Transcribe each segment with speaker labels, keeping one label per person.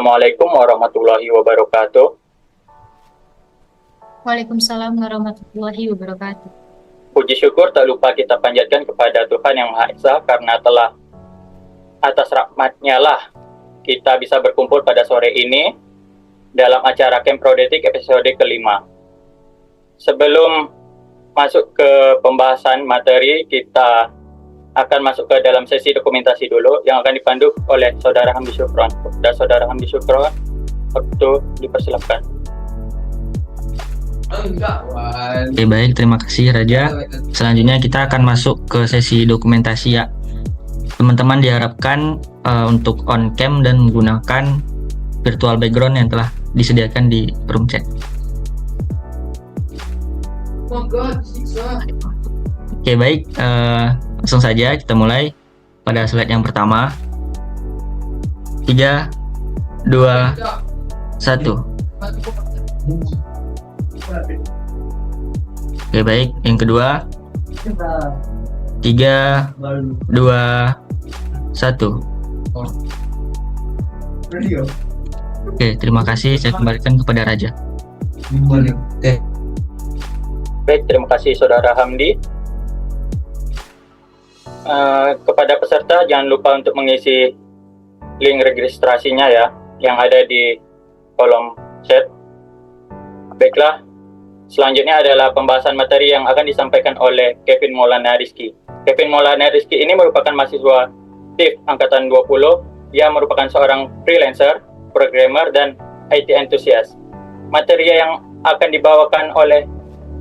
Speaker 1: Assalamualaikum warahmatullahi wabarakatuh.
Speaker 2: Waalaikumsalam warahmatullahi wabarakatuh.
Speaker 1: Puji syukur tak lupa kita panjatkan kepada Tuhan Yang Maha Esa karena telah atas rahmat-Nya lah kita bisa berkumpul pada sore ini dalam acara Camp Prodetik episode kelima. Sebelum masuk ke pembahasan materi, kita akan masuk ke dalam sesi dokumentasi dulu yang akan dipandu oleh Saudara Hamdi Syukron. Dan Saudara Hamdi Syukron, waktu dipersilakan.
Speaker 3: Oke, baik, terima kasih Raja. Selanjutnya kita akan masuk ke sesi dokumentasi ya. Teman-teman diharapkan untuk on cam dan menggunakan virtual background yang telah disediakan di room chat. Oke, baik, langsung saja kita mulai pada slide yang pertama. 3, 2, 1. Oke, baik, yang kedua. 3, 2, 1. Oke, terima kasih. Saya kembalikan kepada Raja.
Speaker 1: Baik, terima kasih Saudara Hamdi. Kepada peserta jangan lupa untuk mengisi link registrasinya ya yang ada di kolom chat. Baiklah, selanjutnya adalah pembahasan materi yang akan disampaikan oleh Kevin Maulana Rizky. Kevin Maulana Rizky ini merupakan mahasiswa TIF Angkatan 20. Dia merupakan seorang freelancer, programmer, dan IT enthusiast. Materi yang akan dibawakan oleh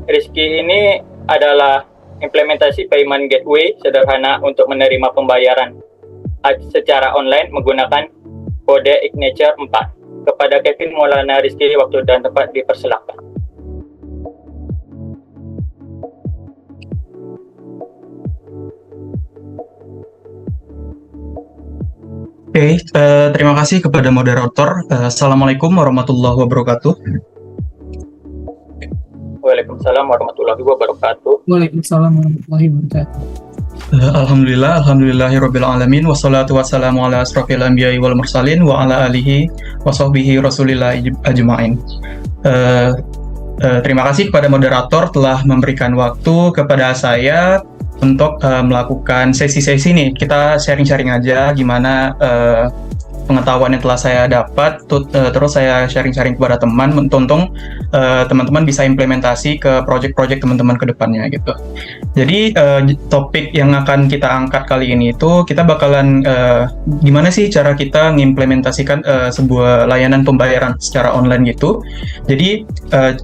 Speaker 1: Rizky ini adalah implementasi payment gateway sederhana untuk menerima pembayaran secara online menggunakan kode Ignature 4. Kepada Kevin Maulana Rizky, waktu dan tempat dipersilakan.
Speaker 4: Oke, terima kasih kepada moderator. Assalamualaikum warahmatullahi wabarakatuh.
Speaker 1: Waalaikumsalam warahmatullahi wabarakatuh.
Speaker 5: Waalaikumsalam warahmatullahi wabarakatuh.
Speaker 4: Alhamdulillahirabbil alamin wassalatu wassalamu ala asrofil anbiya'i wal mursalin wa ala alihi wa sahbihi rasulillah ajma'in. Terima kasih kepada moderator telah memberikan waktu kepada saya untuk melakukan sesi-sesi nih. Kita sharing-sharing aja gimana pengetahuan yang telah saya dapat, terus saya sharing-sharing kepada teman, untung teman-teman bisa implementasi ke project-project teman-teman ke depannya gitu. Jadi topik yang akan kita angkat kali ini itu kita bakalan gimana sih cara kita mengimplementasikan sebuah layanan pembayaran secara online gitu. Jadi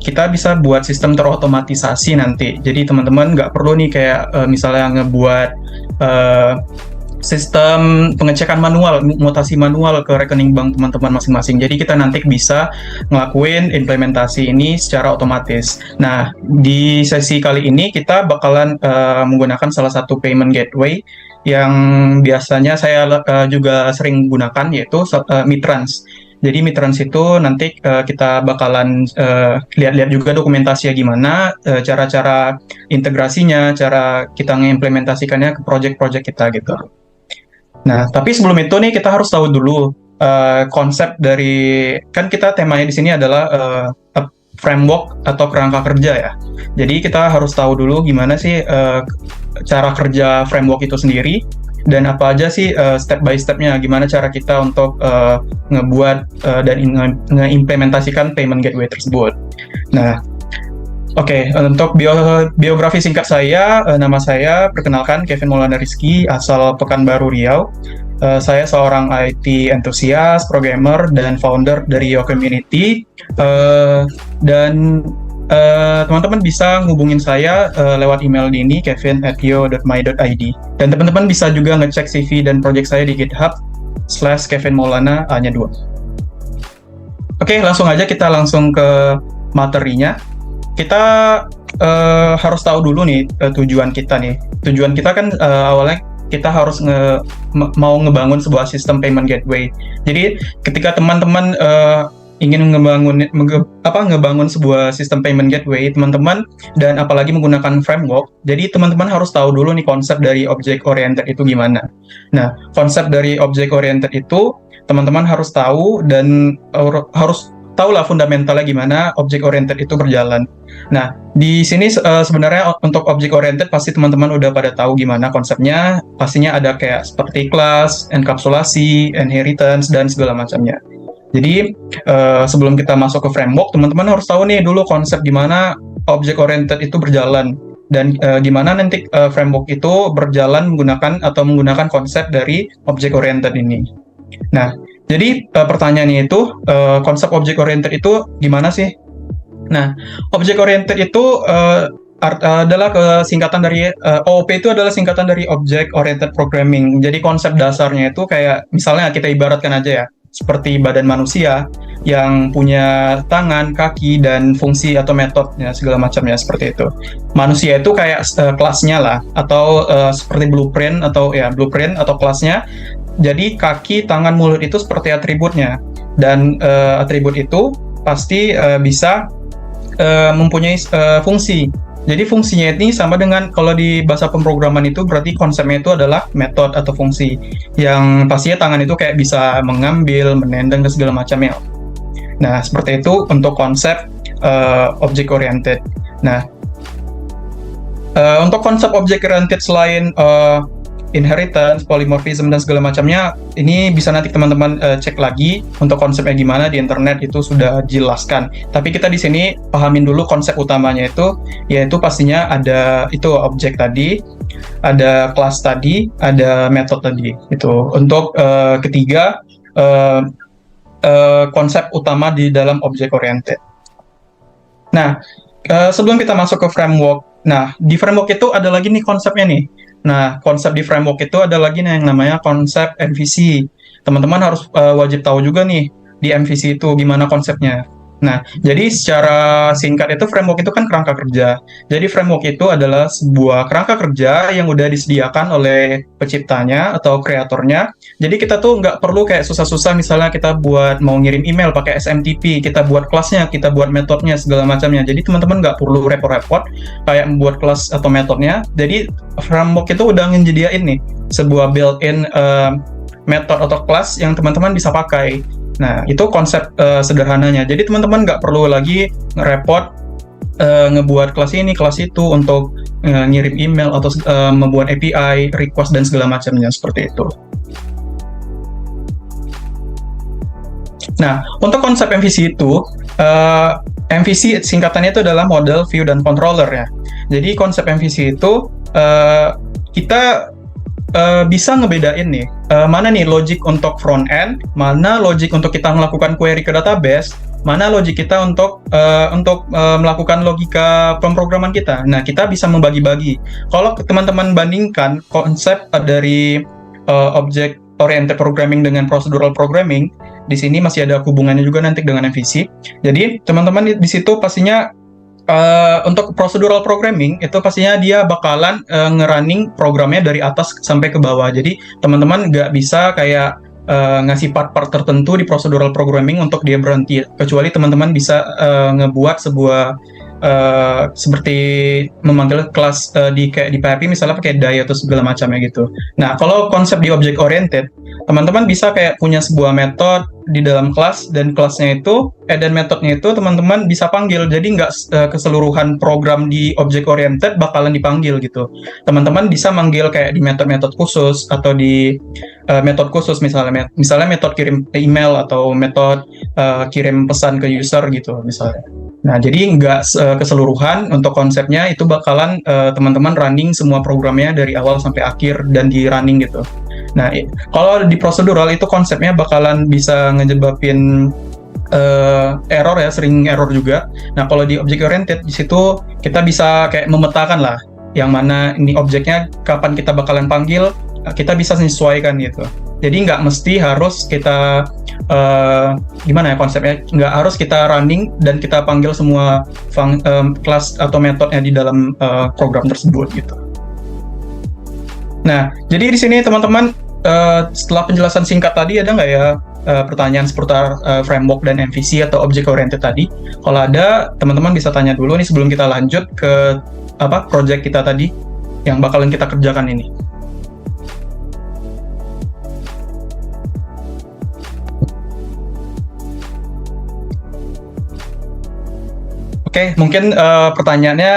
Speaker 4: kita bisa buat sistem terotomatisasi nanti. Jadi teman-teman nggak perlu nih kayak misalnya ngebuat sistem pengecekan manual, mutasi manual ke rekening bank teman-teman masing-masing. Jadi kita nanti bisa ngelakuin implementasi ini secara otomatis. Nah, di sesi kali ini kita bakalan menggunakan salah satu payment gateway yang biasanya saya juga sering gunakan, yaitu Mitrans. Jadi Mitrans itu nanti kita bakalan lihat-lihat juga dokumentasinya gimana, cara-cara integrasinya, cara kita mengimplementasikannya ke project-project kita gitu. Nah, tapi sebelum itu nih kita harus tahu dulu konsep dari, kan kita temanya di sini adalah framework atau kerangka kerja ya. Jadi kita harus tahu dulu gimana sih cara kerja framework itu sendiri dan apa aja sih step by stepnya, gimana cara kita untuk ngebuat dan ngeimplementasikan payment gateway tersebut. Nah, oke, untuk biografi singkat saya, nama saya perkenalkan Kevin Maulana Rizky, asal Pekanbaru Riau. Saya seorang IT enthusiast, programmer, dan founder dari Yo Community. Dan teman-teman bisa ngubungin saya lewat email ini, kevin@yo.my.id. Dan teman-teman bisa juga ngecek CV dan project saya di GitHub/Kevin Maulana A-nya 2. Oke, langsung aja kita langsung ke materinya. Kita harus tahu dulu nih tujuan kita nih. Tujuan kita kan awalnya kita harus mau ngebangun sebuah sistem payment gateway. Jadi ketika teman-teman ingin ngebangun sebuah sistem payment gateway, teman-teman, dan apalagi menggunakan framework, jadi teman-teman harus tahu dulu nih konsep dari object oriented itu gimana. Nah, konsep dari object oriented itu teman-teman harus tahu dan harus tahulah fundamentalnya gimana object oriented itu berjalan. Nah, di sini sebenarnya untuk object oriented pasti teman-teman udah pada tahu gimana konsepnya. Pastinya ada kayak seperti class, enkapsulasi, inheritance, dan segala macamnya. Jadi sebelum kita masuk ke framework, teman-teman harus tahu nih dulu konsep gimana object oriented itu berjalan dan gimana nanti framework itu berjalan menggunakan konsep dari object oriented ini. Nah, jadi pertanyaannya itu konsep object oriented itu gimana sih? Nah, object oriented itu adalah singkatan dari OOP itu adalah singkatan dari object oriented programming. Jadi konsep dasarnya itu kayak misalnya kita ibaratkan aja ya, seperti badan manusia yang punya tangan, kaki, dan fungsi atau metodenya segala macamnya seperti itu. Manusia itu kayak kelasnya lah, atau seperti blueprint atau kelasnya. Jadi kaki, tangan, mulut itu seperti atributnya, dan atribut itu pasti bisa mempunyai fungsi. Jadi fungsinya ini sama dengan kalau di bahasa pemrograman itu berarti konsepnya itu adalah metode atau fungsi. Yang pastinya tangan itu kayak bisa mengambil, menendang, dan segala macamnya. Nah, seperti itu untuk konsep object oriented. Nah, untuk konsep object oriented selain inheritance, polymorphism, dan segala macamnya, ini bisa nanti teman-teman cek lagi untuk konsepnya gimana di internet, itu sudah dijelaskan. Tapi kita di sini pahamin dulu konsep utamanya itu, yaitu pastinya ada itu objek tadi, ada kelas tadi, ada metode tadi. Itu untuk ketiga konsep utama di dalam object oriented. Nah, sebelum kita masuk ke framework, nah di framework itu ada lagi nih konsepnya nih. Nah, konsep di framework itu ada lagi nih yang namanya konsep MVC. Teman-teman harus wajib tahu juga nih di MVC itu gimana konsepnya. Nah, jadi secara singkat itu framework itu kan kerangka kerja. Jadi framework itu adalah sebuah kerangka kerja yang udah disediakan oleh penciptanya atau kreatornya. Jadi kita tuh nggak perlu kayak susah-susah misalnya kita buat mau ngirim email pakai SMTP, kita buat kelasnya, kita buat metodenya, segala macamnya. Jadi teman-teman nggak perlu repot-repot kayak membuat kelas atau metodenya. Jadi framework itu udah nyediain nih sebuah built-in metode atau kelas yang teman-teman bisa pakai. Nah, itu konsep sederhananya. Jadi teman-teman nggak perlu lagi repot ngebuat kelas ini, kelas itu untuk ngirim email atau membuat API, request, dan segala macamnya seperti itu. Nah, untuk konsep MVC itu, MVC singkatannya itu adalah model, view, dan controller ya. Jadi konsep MVC itu kita bisa ngebedain nih mana nih logic untuk front end, mana logic untuk kita melakukan query ke database, mana logic kita untuk melakukan logika pemrograman kita. Nah, kita bisa membagi-bagi. Kalau teman-teman bandingkan konsep dari object oriented programming dengan procedural programming, di sini masih ada hubungannya juga nanti dengan MVC. Jadi teman-teman di situ pastinya untuk procedural programming itu pastinya dia bakalan ngerunning programnya dari atas sampai ke bawah. Jadi teman-teman nggak bisa kayak ngasih part-part tertentu di procedural programming untuk dia berhenti, kecuali teman-teman bisa ngebuat sebuah seperti memanggil kelas di PHP misalnya pakai die atau segala macamnya gitu. Nah, kalau konsep di object oriented, teman-teman bisa kayak punya sebuah metode di dalam kelas, dan kelasnya itu dan metodenya itu teman-teman bisa panggil. Jadi nggak keseluruhan program di object oriented bakalan dipanggil gitu. Teman-teman bisa manggil kayak di metode-metode khusus atau di metode khusus, misalnya metode kirim email atau metode kirim pesan ke user gitu misalnya. Nah, jadi nggak keseluruhan untuk konsepnya itu bakalan teman-teman running semua programnya dari awal sampai akhir dan di running gitu. Nah, kalau di procedural itu konsepnya bakalan bisa ngejebapin error ya, sering error juga. Nah, kalau di object oriented di situ kita bisa kayak memetakan lah yang mana ini objeknya, kapan kita bakalan panggil, kita bisa menyesuaikan gitu. Jadi nggak mesti harus kita gimana ya konsepnya, nggak harus kita running dan kita panggil semua kelas atau metodenya di dalam program tersebut gitu. Nah, jadi di sini teman-teman setelah penjelasan singkat tadi ada nggak ya pertanyaan seputar framework dan MVC atau object oriented tadi? Kalau ada, teman-teman bisa tanya dulu nih sebelum kita lanjut ke project kita tadi yang bakalan kita kerjakan ini. Oke, mungkin pertanyaannya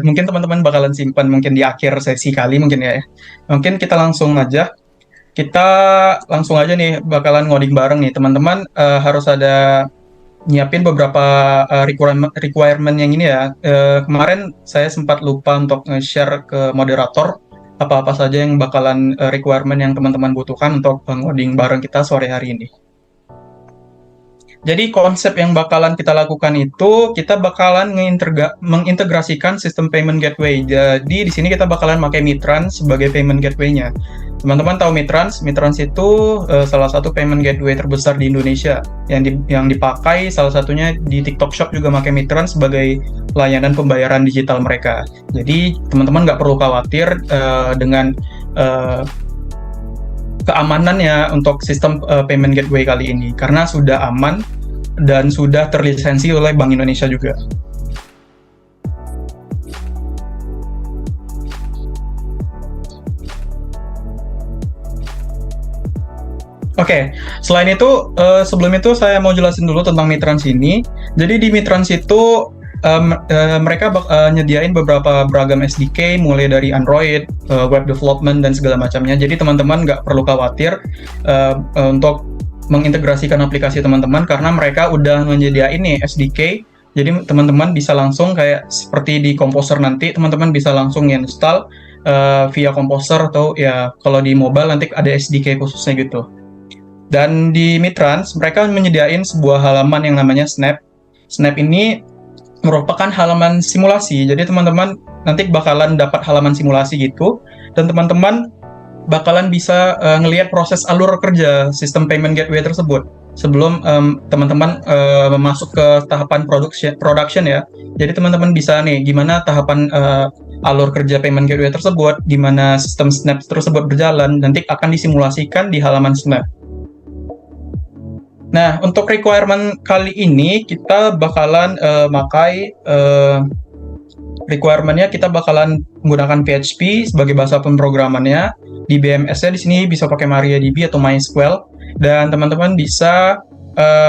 Speaker 4: mungkin teman-teman bakalan simpan mungkin di akhir sesi kali mungkin ya. Mungkin kita langsung aja. Kita langsung aja nih bakalan ngoding bareng nih teman-teman. Harus ada nyiapin beberapa requirement yang ini ya. Kemarin saya sempat lupa untuk nge-share ke moderator apa-apa saja yang bakalan requirement yang teman-teman butuhkan untuk ngoding bareng kita sore hari ini. Jadi konsep yang bakalan kita lakukan itu kita bakalan mengintegrasikan sistem payment gateway. Jadi di sini kita bakalan pakai Mitrans sebagai payment gateway-nya. Teman-teman tahu Mitrans? Mitrans itu salah satu payment gateway terbesar di Indonesia yang dipakai salah satunya di TikTok Shop juga pakai Mitrans sebagai layanan pembayaran digital mereka. Jadi teman-teman nggak perlu khawatir dengan keamanannya untuk sistem payment gateway kali ini karena sudah aman dan sudah terlisensi oleh Bank Indonesia juga. Oke, selain itu sebelum itu saya mau jelasin dulu tentang Mitrans ini. Jadi di Mitrans itu mereka nyediain beberapa beragam SDK mulai dari Android, web development dan segala macamnya. Jadi teman-teman nggak perlu khawatir untuk mengintegrasikan aplikasi teman-teman karena mereka udah menyediain nih SDK. Jadi teman-teman bisa langsung kayak seperti di Composer nanti teman-teman bisa langsung install via Composer atau ya kalau di mobile nanti ada SDK khususnya gitu. Dan di Mitrans mereka menyediain sebuah halaman yang namanya Snap. Snap ini merupakan halaman simulasi. Jadi teman-teman nanti bakalan dapat halaman simulasi gitu dan teman-teman bakalan bisa ngelihat proses alur kerja sistem payment gateway tersebut sebelum teman-teman masuk ke tahapan production ya. Jadi teman-teman bisa nih gimana tahapan alur kerja payment gateway tersebut, gimana sistem Snap tersebut berjalan, nanti akan disimulasikan di halaman Snap. Nah, untuk requirement kali ini kita bakalan pakai requirement-nya kita bakalan menggunakan PHP sebagai bahasa pemrogramannya. Di BMS-nya di sini bisa pakai MariaDB atau MySQL dan teman-teman bisa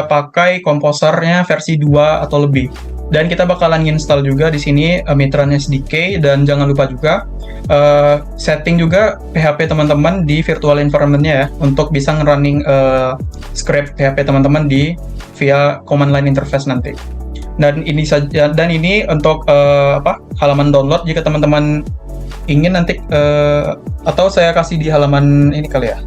Speaker 4: pakai Composer-nya versi 2 atau lebih. Dan kita bakalan install juga di sini Mitrans SDK dan jangan lupa juga setting juga PHP teman-teman di virtual environment-nya ya untuk bisa nge-running script PHP teman-teman di via command line interface nanti. Dan ini saja untuk halaman download jika teman-teman ingin nanti atau saya kasih di halaman ini kali ya.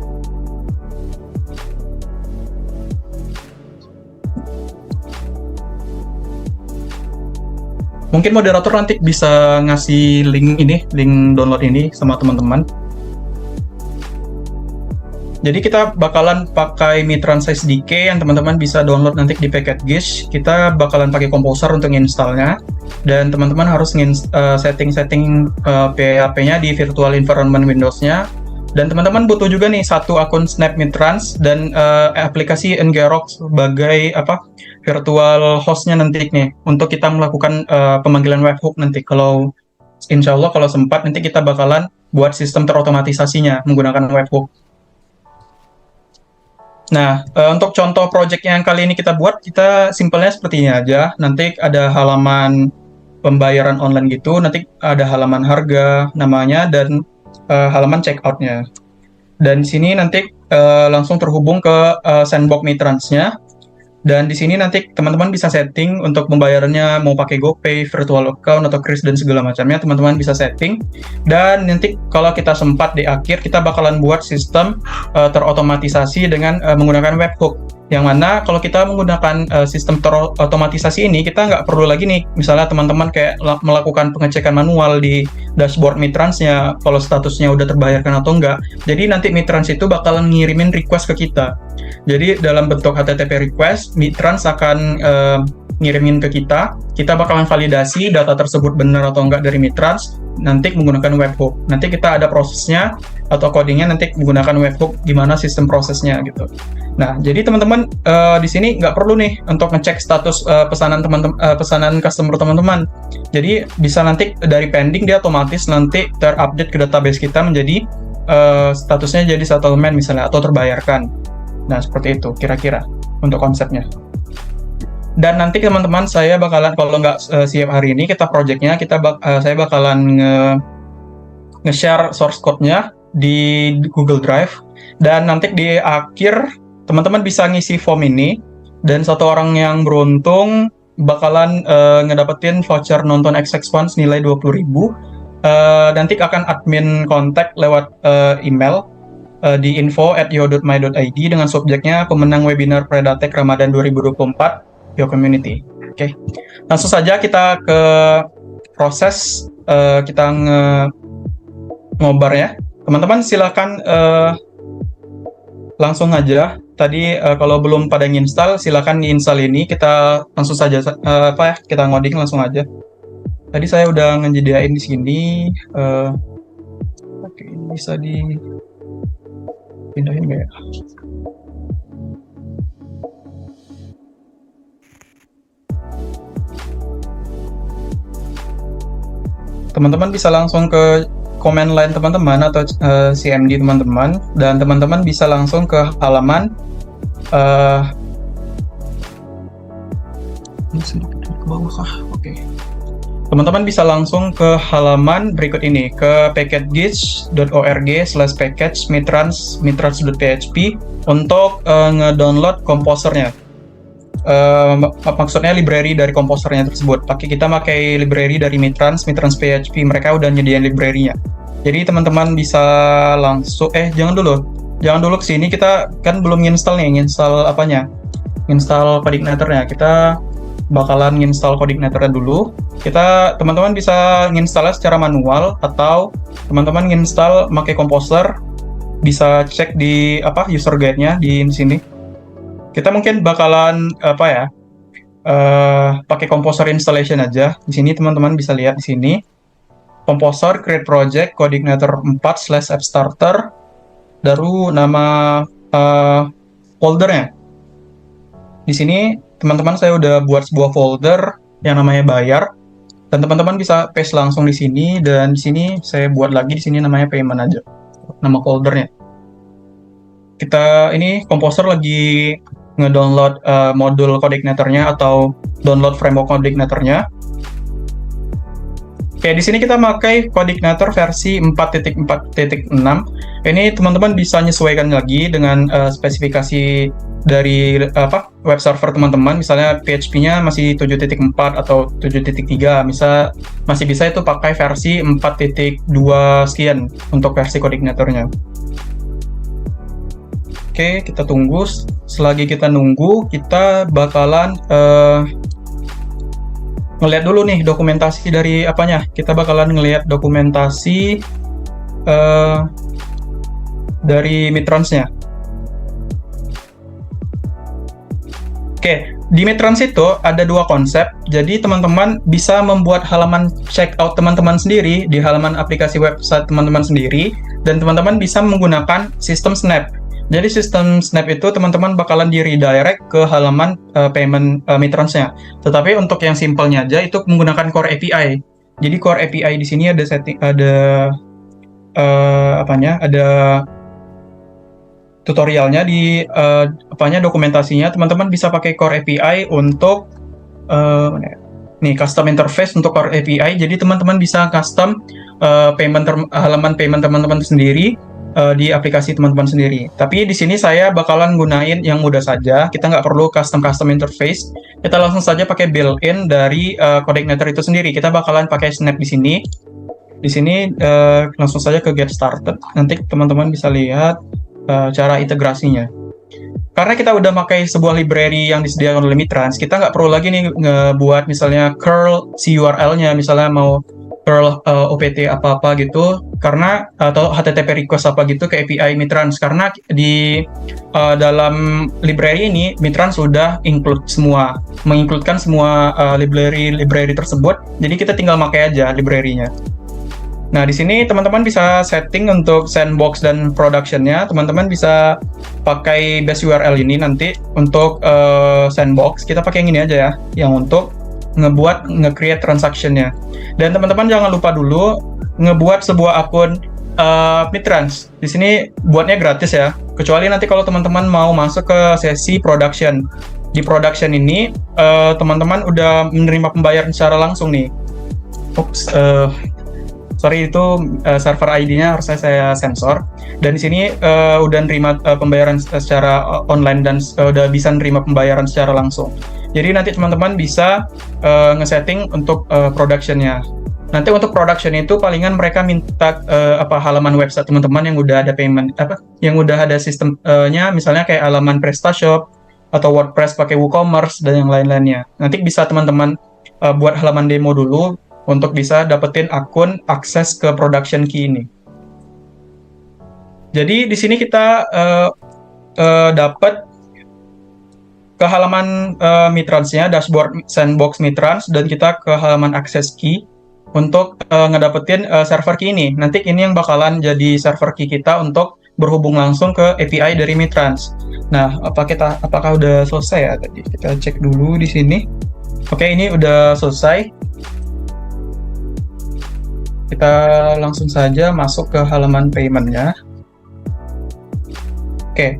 Speaker 4: Mungkin moderator nanti bisa ngasih link download ini sama teman-teman. Jadi kita bakalan pakai Mitrans SDK yang teman-teman bisa download nanti di package. Kita bakalan pakai Composer untuk installnya. Dan teman-teman harus setting-setting PHP-nya di virtual environment Windows-nya. Dan teman-teman butuh juga nih satu akun Snap Mitrans dan aplikasi Ngrok sebagai virtual host-nya nanti nih untuk kita melakukan pemanggilan webhook nanti. Kalau insya Allah kalau sempat nanti kita bakalan buat sistem terotomatisasinya menggunakan webhook. Nah, untuk contoh project yang kali ini kita buat, kita simpelnya seperti ini aja. Nanti ada halaman pembayaran online gitu, nanti ada halaman harga namanya dan halaman checkout-nya. Dan di sini nanti langsung terhubung ke sandbox Mitrans-nya. Dan di sini nanti teman-teman bisa setting untuk pembayarannya mau pakai GoPay, virtual account atau Kris dan segala macamnya, teman-teman bisa setting. Dan nanti kalau kita sempat di akhir kita bakalan buat sistem terotomatisasi dengan menggunakan webhook. Yang mana kalau kita menggunakan sistem terotomatisasi ini kita nggak perlu lagi nih misalnya teman-teman kayak melakukan pengecekan manual di dashboard Mitrans-nya kalau statusnya udah terbayarkan atau enggak. Jadi nanti Mitrans itu bakalan ngirimin request ke kita. Jadi dalam bentuk HTTP request, Mitrans akan ngirimin ke kita bakalan validasi data tersebut benar atau enggak dari Mitrans, nanti menggunakan webhook. Nanti kita ada prosesnya atau codingnya nanti menggunakan webhook gimana sistem prosesnya gitu. Nah, jadi teman-teman di sini nggak perlu nih untuk ngecek status pesanan customer teman-teman. Jadi bisa nanti dari pending dia otomatis nanti terupdate ke database kita menjadi statusnya jadi settlement misalnya atau terbayarkan. Nah, seperti itu kira-kira untuk konsepnya. Dan nanti teman-teman saya bakalan, kalau nggak siap hari ini kita projectnya, saya bakalan nge-share source code-nya di Google Drive. Dan nanti di akhir teman-teman bisa ngisi form ini, dan satu orang yang beruntung bakalan ngedapetin voucher nonton XX1 nilai 20.000. Nanti akan admin kontak lewat email di info@yo.my.id dengan subjeknya pemenang webinar Predatek Ramadan 2024 Yo Community. Oke. Langsung saja kita ke proses, kita ngobar ya. Teman-teman silakan langsung aja. Tadi kalau belum pada nginstal, silakan install ini. Kita langsung saja kita ngoding langsung aja. Tadi saya udah ngejadiin di sini. Oke, ini bisa dipindahin nggak ya? Teman-teman bisa langsung ke command line teman-teman atau CMD teman-teman, dan teman-teman bisa langsung ke halaman ini sedikit ke bawah kah? Oke. Teman-teman bisa langsung ke halaman berikut ini, ke packages.org/package mitrans.php untuk ngedownload komposernya. Maksudnya library dari komposernya tersebut. Kita pakai library dari Mitrans PHP, mereka udah nyediain library-nya. Jadi teman-teman bisa langsung jangan dulu ke sini, kita kan belum nginstall apanya? Install coordinatornya. Kita bakalan nginstall coordinatornya dulu. Teman-teman bisa nginstallnya secara manual, atau teman-teman nginstall pakai komposer, bisa cek di user guide-nya di sini. Kita mungkin bakalan pakai Composer installation aja. Di sini teman-teman bisa lihat di sini. Composer create project coordinator 4/appstarter, baru nama foldernya. Di sini teman-teman saya udah buat sebuah folder yang namanya bayar, dan teman-teman bisa paste langsung di sini, dan di sini saya buat lagi di sini namanya payment aja, nama foldernya. Ini Composer lagi ngedownload modul coordinatornya atau download framework coordinatornya. Oke, di sini kita pakai coordinator versi 4.4.6. Ini teman-teman bisa menyesuaikan lagi dengan spesifikasi dari web server teman-teman. Misalnya PHP-nya masih 7.4 atau 7.3, masih bisa itu pakai versi 4.2 sekian untuk versi coordinatornya. Oke, kita tunggu. Selagi kita nunggu, kita bakalan ngelihat dulu nih dokumentasi dari apanya. Kita bakalan ngelihat dokumentasi dari Mitrans-nya. Oke, di Mitrans itu ada dua konsep. Jadi teman-teman bisa membuat halaman checkout teman-teman sendiri di halaman aplikasi website teman-teman sendiri, dan teman-teman bisa menggunakan sistem Snap. Jadi sistem Snap itu teman-teman bakalan di-redirect ke halaman payment Mitrans-nya. Tetapi untuk yang simpelnya aja itu menggunakan Core API. Jadi Core API di sini ada ada tutorialnya di dokumentasinya. Teman-teman bisa pakai Core API untuk custom interface untuk Core API. Jadi teman-teman bisa custom halaman payment teman-teman sendiri di aplikasi teman-teman sendiri. Tapi di sini saya bakalan gunain yang mudah saja. Kita nggak perlu custom interface. Kita langsung saja pakai built-in dari coordinator itu sendiri. Kita bakalan pakai Snap di sini. Di sini langsung saja ke get started. Nanti teman-teman bisa lihat cara integrasinya. Karena kita udah pakai sebuah library yang disediakan oleh Mitrans, kita nggak perlu lagi nih ngebuat misalnya curl CURL-nya, misalnya mau curl OPT apa-apa gitu, karena atau HTTP request apa gitu ke API Mitrans, karena di dalam library ini Mitrans sudah mengincludekan semua library tersebut. Jadi kita tinggal pakai aja library-nya. Nah, di sini teman-teman bisa setting untuk sandbox dan production-nya. Teman-teman bisa pakai base URL ini nanti untuk sandbox. Kita pakai yang ini aja ya, yang untuk nge-create transaction-nya. Dan teman-teman jangan lupa dulu ngebuat sebuah akun Mitrans. Di sini buatnya gratis ya. Kecuali nanti kalau teman-teman mau masuk ke sesi production. di production ini teman-teman udah menerima pembayaran secara langsung nih. Oops, sorry itu server ID-nya harusnya saya sensor. Dan di sini udah nerima pembayaran secara online dan udah bisa nerima pembayaran secara langsung. Jadi nanti teman-teman bisa ngesetting untuk production-nya. Nanti untuk production itu palingan mereka minta halaman website teman-teman yang udah ada payment yang udah ada sistemnya, misalnya kayak halaman PrestaShop atau WordPress pakai WooCommerce dan yang lain-lainnya. Nanti bisa teman-teman buat halaman demo dulu untuk bisa dapetin akun akses ke production key ini. Jadi di sini kita dapat ke halaman Mitrans-nya, dashboard Sandbox Mitrans, dan kita ke halaman access key untuk ngedapetin server key ini. Nanti ini yang bakalan jadi server key kita untuk berhubung langsung ke API dari Mitrans. Nah, apakah udah selesai ya tadi? Kita cek dulu di sini. Oke, ini udah selesai. Kita langsung saja masuk ke halaman payment-nya. Oke,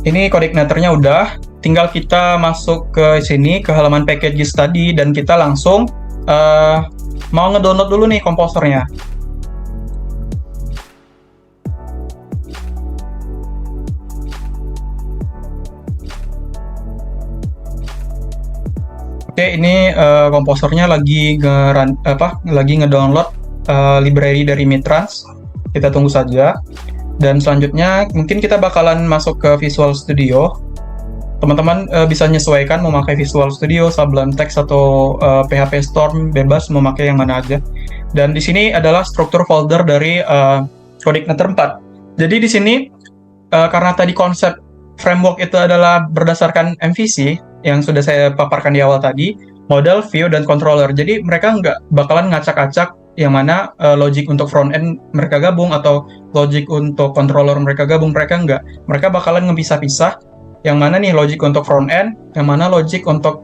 Speaker 4: ini coordinatornya udah. Tinggal kita masuk ke sini, ke halaman packages tadi, dan kita langsung mau ngedownload dulu nih komposernya. Oke, ini komposernya lagi ngedownload library dari Mitrans. Kita tunggu saja. Dan selanjutnya mungkin kita bakalan masuk ke Visual Studio. Teman-teman bisa menyesuaikan mau pakai Visual Studio, Sublime Text atau PHP Storm, bebas mau pakai yang mana aja. Dan di sini adalah struktur folder dari Coordinator 4. Jadi di sini karena tadi konsep framework itu adalah berdasarkan MVC yang sudah saya paparkan di awal tadi, model, view, dan controller. Jadi mereka nggak bakalan ngacak-acak yang mana logic untuk front end mereka gabung atau logic untuk controller mereka gabung. Mereka nggak. Mereka bakalan ngepisah-pisah yang mana nih logic untuk front end, yang mana logic untuk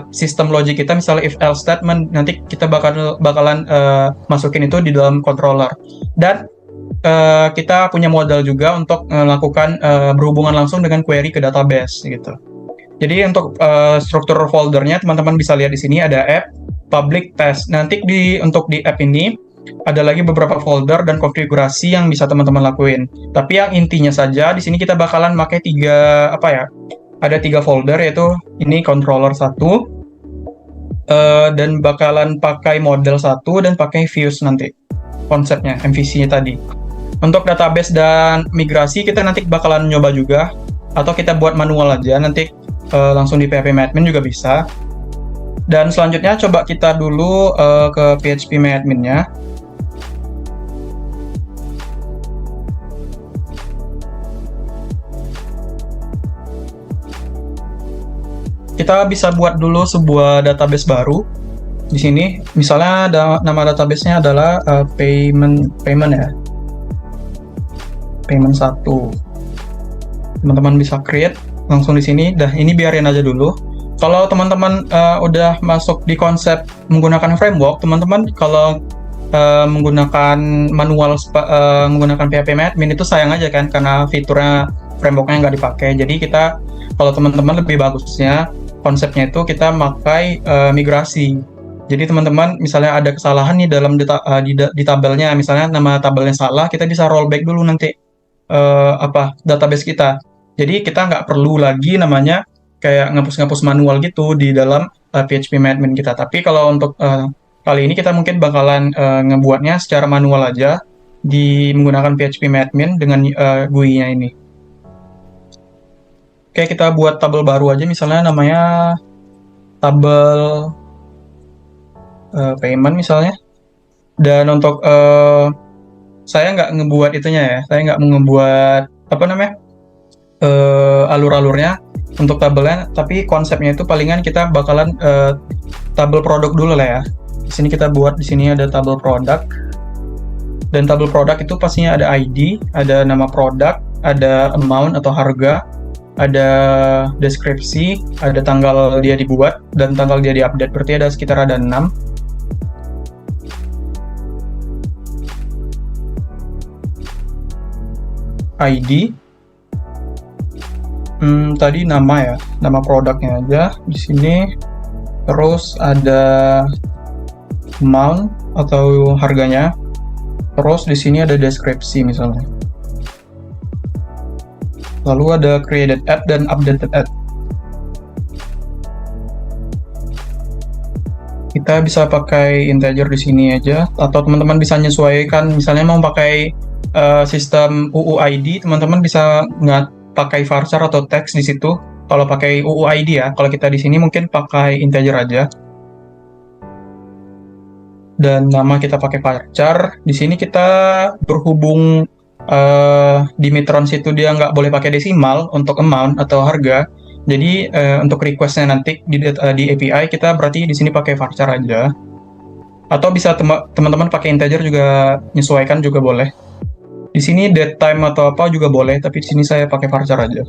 Speaker 4: sistem logic kita, misalnya if else statement, nanti kita bakalan masukin itu di dalam controller. Dan kita punya model juga untuk melakukan berhubungan langsung dengan query ke database gitu. Jadi untuk struktur foldernya teman-teman bisa lihat di sini ada app, public, test. Nanti untuk di app ini ada lagi beberapa folder dan konfigurasi yang bisa teman-teman lakuin. Tapi yang intinya saja di sini kita bakalan pakai ada 3 folder, yaitu ini controller 1 dan bakalan pakai model 1 dan pakai views nanti. Konsepnya MVC-nya tadi. Untuk database dan migrasi kita nanti bakalan nyoba juga, atau kita buat manual aja nanti langsung di PHP-Admin juga bisa. Dan selanjutnya coba kita dulu ke PHP-Admin-nya. Kita bisa buat dulu sebuah database baru. Di sini, misalnya nama database-nya adalah payment ya. Payment 1. Teman-teman bisa create langsung di sini. Dah, ini biarin aja dulu. Kalau teman-teman udah masuk di konsep menggunakan framework, teman-teman kalau menggunakan manual menggunakan PHP-Admin itu sayang aja kan, karena fiturnya frameworknya nggak dipakai. Jadi kita, kalau teman-teman lebih bagusnya konsepnya itu kita pakai migrasi. Jadi teman-teman misalnya ada kesalahan nih dalam di tabelnya, misalnya nama tabelnya salah, kita bisa rollback dulu nanti database kita. Jadi kita nggak perlu lagi namanya kayak ngapus-ngapus manual gitu di dalam PHP-Admin kita. Tapi kalau untuk kali ini kita mungkin bakalan ngebuatnya secara manual aja menggunakan PHP-Admin dengan GUI-nya ini. Oke, kita buat tabel baru aja, misalnya namanya tabel payment misalnya. Dan untuk saya nggak ngebuat itunya ya, saya nggak ngebuat alur-alurnya untuk tabelnya, tapi konsepnya itu palingan kita bakalan tabel produk dulu lah ya. Di sini kita buat, di sini ada tabel produk. Dan tabel produk itu pastinya ada ID, ada nama produk, ada amount atau harga, ada deskripsi, ada tanggal dia dibuat, dan tanggal dia diupdate. Berarti ada sekitar ada 6. ID, Tadi nama ya, nama produknya aja di sini. Terus ada amount atau harganya. Terus di sini ada deskripsi misalnya. Lalu ada created ad dan updated ad. Kita bisa pakai integer di sini aja, atau teman-teman bisa menyesuaikan. Misalnya mau pakai sistem UUID, teman-teman bisa nggak pakai varchar atau teks di situ. Kalau pakai UUID ya, kalau kita di sini mungkin pakai integer aja. Dan nama kita pakai varchar. Di sini kita berhubung di Mitrons itu dia nggak boleh pakai desimal untuk amount atau harga. Jadi untuk requestnya nanti di API kita berarti di sini pakai varchar aja. Atau bisa teman-teman pakai integer juga, menyesuaikan juga boleh. Di sini date time atau apa juga boleh, tapi di sini saya pakai varchar aja.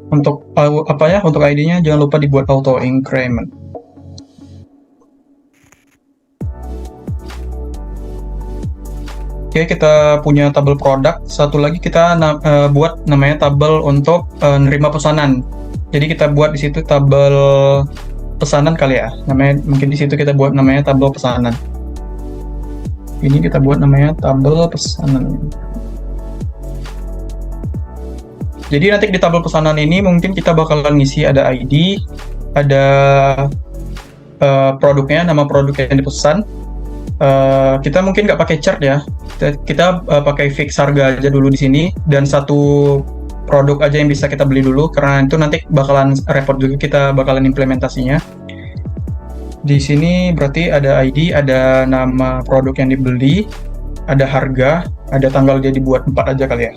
Speaker 4: Untuk untuk ID-nya jangan lupa dibuat auto increment. Oke, kita punya tabel produk. Satu lagi kita buat namanya tabel untuk nerima pesanan. Jadi kita buat di situ tabel pesanan kali ya. Namanya mungkin di situ kita buat namanya tabel pesanan. Ini kita buat namanya tabel pesanan. Jadi nanti di tabel pesanan ini mungkin kita bakalan ngisi ada ID, ada produknya, nama produk yang dipesan. Kita mungkin nggak pakai chart ya, kita pakai fix harga aja dulu di sini, dan satu produk aja yang bisa kita beli dulu, karena itu nanti bakalan repot juga kita bakalan implementasinya. Di sini berarti ada ID, ada nama produk yang dibeli, ada harga, ada tanggal dia dibuat, 4 aja kali ya.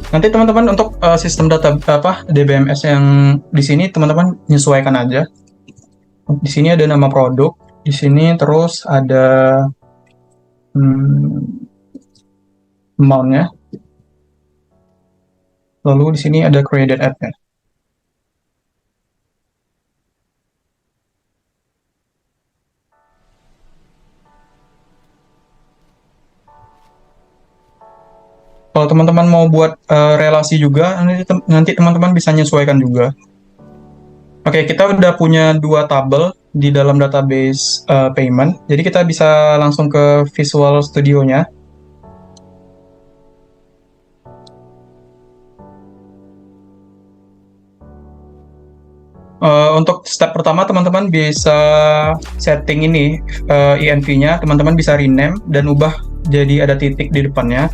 Speaker 4: Nanti teman-teman untuk sistem data DBMS yang di sini teman-teman menyesuaikan aja. Di sini ada nama produk, di sini terus ada amount-nya. Lalu di sini ada created ad-nya. Kalau teman-teman mau buat relasi juga, nanti teman-teman bisa menyesuaikan juga. Oke, kita udah punya 2 tabel di dalam database payment. Jadi kita bisa langsung ke Visual Studio-nya. Untuk step pertama, teman-teman bisa setting ini env-nya. Teman-teman bisa rename dan ubah jadi ada titik di depannya.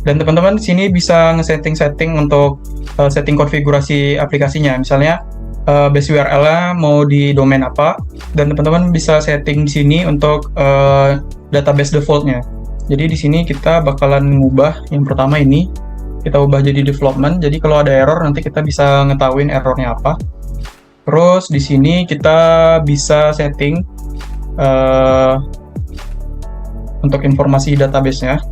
Speaker 4: Dan teman-teman di sini bisa nge-setting untuk setting konfigurasi aplikasinya. Misalnya base URL-nya mau di domain apa, dan teman-teman bisa setting di sini untuk database default-nya. Jadi di sini kita bakalan mengubah yang pertama ini, kita ubah jadi development. Jadi kalau ada error nanti kita bisa ngetahuin errornya apa. Terus di sini kita bisa setting untuk informasi database-nya.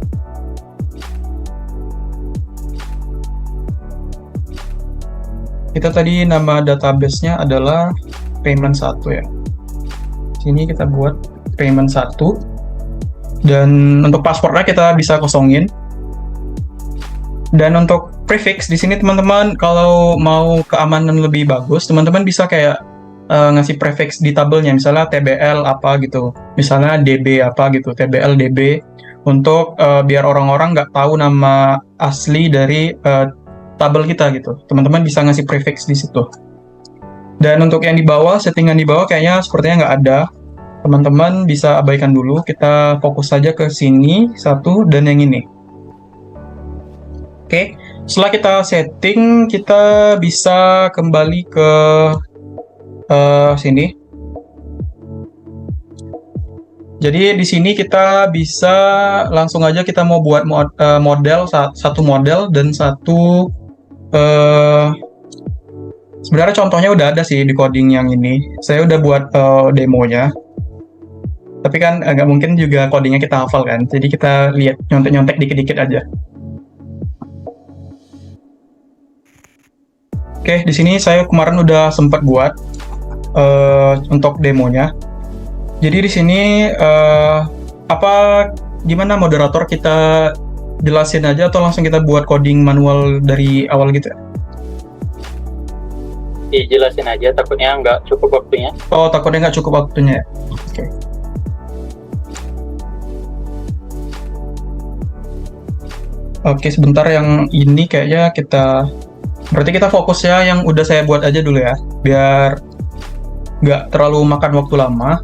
Speaker 4: Kita tadi nama database-nya adalah payment 1 ya. Sini kita buat payment 1. Dan untuk password-nya kita bisa kosongin. Dan untuk prefix di sini teman-teman kalau mau keamanan lebih bagus, teman-teman bisa kayak ngasih prefix di tabelnya, misalnya TBL apa gitu. Misalnya DB apa gitu, TBL DB, untuk biar orang-orang nggak tahu nama asli dari tabel kita gitu. Teman-teman bisa ngasih prefix di situ. Dan untuk yang di bawah, settingan di bawah kayaknya sepertinya nggak ada. Teman-teman bisa abaikan dulu. Kita fokus saja ke sini, satu, dan yang ini. Oke, setelah kita setting, kita bisa kembali ke sini. Jadi di sini kita bisa langsung aja kita mau buat model, satu model dan satu sebenarnya contohnya udah ada sih di coding yang ini. Saya udah buat demonya. Tapi kan nggak mungkin juga codingnya kita hafal kan. Jadi kita lihat nyontek-nyontek dikit-dikit aja. Oke, di sini saya kemarin udah sempat buat untuk demonya. Jadi di sini gimana moderator, kita jelasin aja atau langsung kita buat coding manual dari awal gitu ya?
Speaker 1: Dijelasin aja, takutnya nggak cukup waktunya.
Speaker 4: Oh, takutnya nggak cukup waktunya ya? Oke. Oke, sebentar, yang ini kayaknya berarti kita fokus ya yang udah saya buat aja dulu ya, biar nggak terlalu makan waktu lama.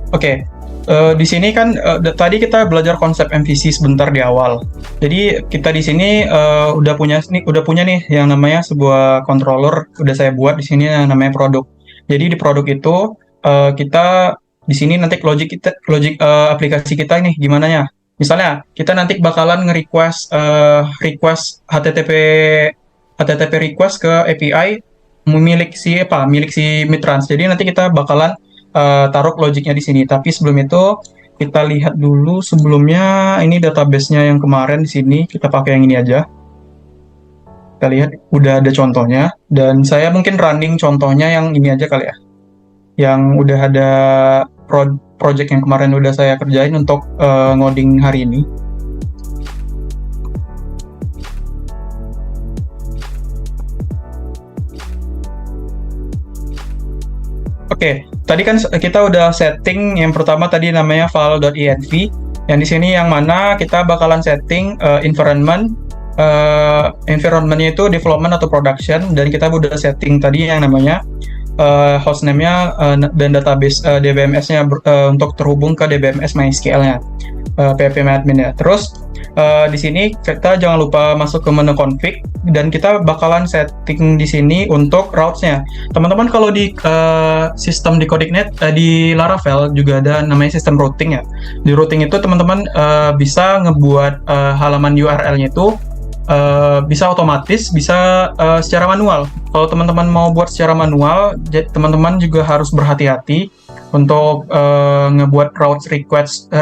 Speaker 4: Oke, di sini kan tadi kita belajar konsep MVC sebentar di awal. Jadi kita di sini udah punya nih yang namanya sebuah controller, udah saya buat di sini yang namanya produk. Jadi di produk itu kita di sini nanti logic aplikasi kita nih gimana ya? Misalnya kita nanti bakalan request HTTP request ke API milik si Mitrans. Jadi nanti kita bakalan taruh logiknya di sini. Tapi sebelum itu kita lihat dulu sebelumnya ini database-nya yang kemarin di sini. Kita pakai yang ini aja. Kita lihat udah ada contohnya, dan saya mungkin running contohnya yang ini aja kali ya. Yang udah ada project yang kemarin udah saya kerjain untuk ngoding hari ini. Oke, tadi kan kita udah setting yang pertama tadi namanya file.env. Yang di sini yang mana kita bakalan setting environment-nya itu development atau production, dan kita udah setting tadi yang namanya hostname-nya dan database DBMS-nya untuk terhubung ke DBMS MySQL-nya, php-admin-nya. Terus di sini kita jangan lupa masuk ke menu config, dan kita bakalan setting di sini untuk routes-nya. Teman-teman kalau di sistem di CodeIgnit di Laravel juga ada namanya sistem routing ya. Di routing itu teman-teman bisa ngebuat halaman URL-nya itu bisa otomatis, bisa secara manual. Kalau teman-teman mau buat secara manual, teman-teman juga harus berhati-hati untuk ngebuat routes request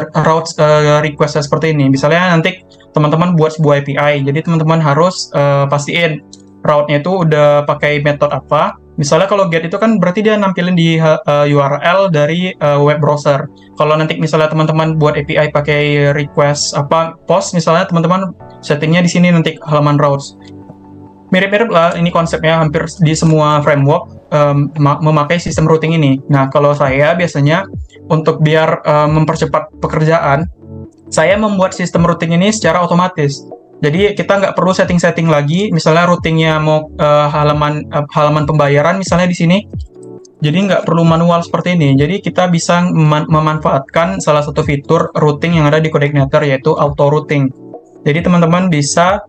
Speaker 4: seperti ini. Misalnya nanti teman-teman buat sebuah API, jadi teman-teman harus pastiin route-nya itu udah pakai metode apa. Misalnya kalau get itu kan berarti dia nampilin di URL dari web browser. Kalau nanti misalnya teman-teman buat API pakai request post, misalnya teman-teman settingnya di sini nanti halaman routes. Mirip-mirip lah ini konsepnya, hampir di semua framework memakai sistem routing ini. Nah, kalau saya biasanya untuk biar mempercepat pekerjaan, saya membuat sistem routing ini secara otomatis. Jadi kita nggak perlu setting-setting lagi. Misalnya routingnya mau halaman pembayaran misalnya di sini, jadi nggak perlu manual seperti ini. Jadi kita bisa memanfaatkan salah satu fitur routing yang ada di CodeIgniter, yaitu auto routing. Jadi teman-teman bisa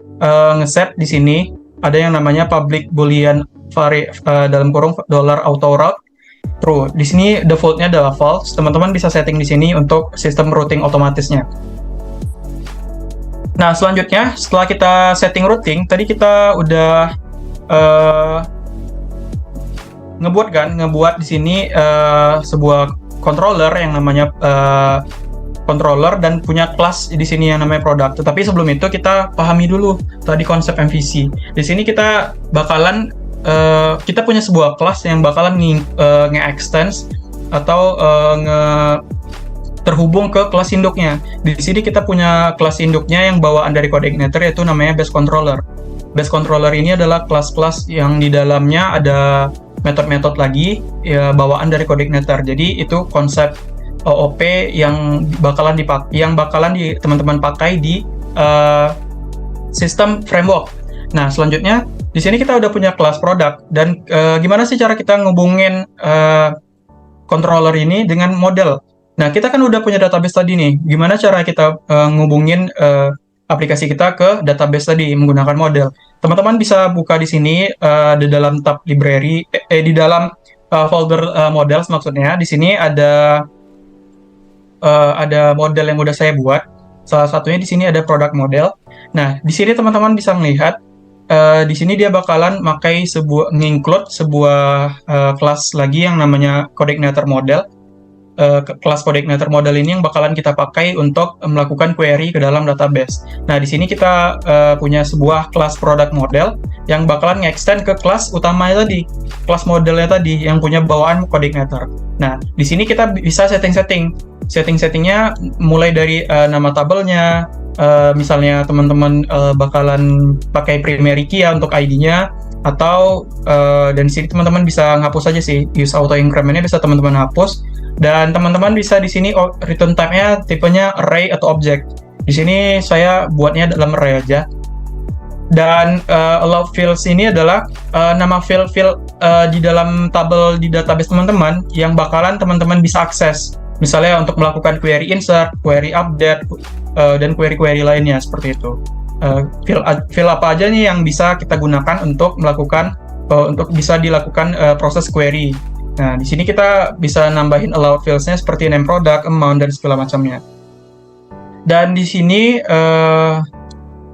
Speaker 4: ngeset di sini ada yang namanya public boolean dalam kurung $auto-route true. Di sini defaultnya adalah false. Teman-teman bisa setting di sini untuk sistem routing otomatisnya. Nah, selanjutnya setelah kita setting routing, tadi kita udah ngebuat di sini sebuah controller yang namanya controller, dan punya kelas di sini yang namanya product. Tetapi sebelum itu kita pahami dulu tadi konsep MVC. Di sini kita bakalan kita punya sebuah kelas yang bakalan nge-extend atau terhubung ke kelas induknya. Di sini kita punya kelas induknya yang bawaan dari CodeIgniter, yaitu namanya base controller. Base controller ini adalah kelas-kelas yang di dalamnya ada metode-metode lagi ya, bawaan dari CodeIgniter. Jadi itu konsep OOP yang bakalan teman-teman pakai di sistem framework. Nah, selanjutnya di sini kita udah punya kelas product, dan gimana sih cara kita ngubungin controller ini dengan model? Nah, kita kan udah punya database tadi nih. Gimana cara kita ngubungin aplikasi kita ke database tadi menggunakan model? Teman-teman bisa buka di sini di dalam tab library, di dalam folder models maksudnya. Di sini ada ada model yang udah saya buat. Salah satunya di sini ada product model. Nah, di sini teman-teman bisa melihat di sini dia bakalan nginclude sebuah kelas lagi yang namanya coordinator model. Kelas coordinator model ini yang bakalan kita pakai untuk melakukan query ke dalam database. Nah, di sini kita punya sebuah kelas product model yang bakalan nge-extend ke kelas utamanya tadi, kelas modelnya tadi yang punya bawaan coordinator. Nah, di sini kita bisa setting-settingnya mulai dari nama tabelnya, misalnya teman-teman bakalan pakai primary key ya untuk ID-nya, atau dan di sini teman-teman bisa ngapus aja sih, use auto increment-nya bisa teman-teman hapus. Dan teman-teman bisa di sini return type-nya tipenya array atau object. Di sini saya buatnya dalam array aja. Dan allow fields ini adalah nama field di dalam tabel di database teman-teman yang bakalan teman-teman bisa akses. Misalnya untuk melakukan query insert, query update, dan query-query lainnya seperti itu. Field apa aja nih yang bisa kita gunakan untuk melakukan untuk bisa dilakukan proses query. Nah, di sini kita bisa nambahin allowed fields-nya seperti name product, amount, dan segala macamnya. Dan di sini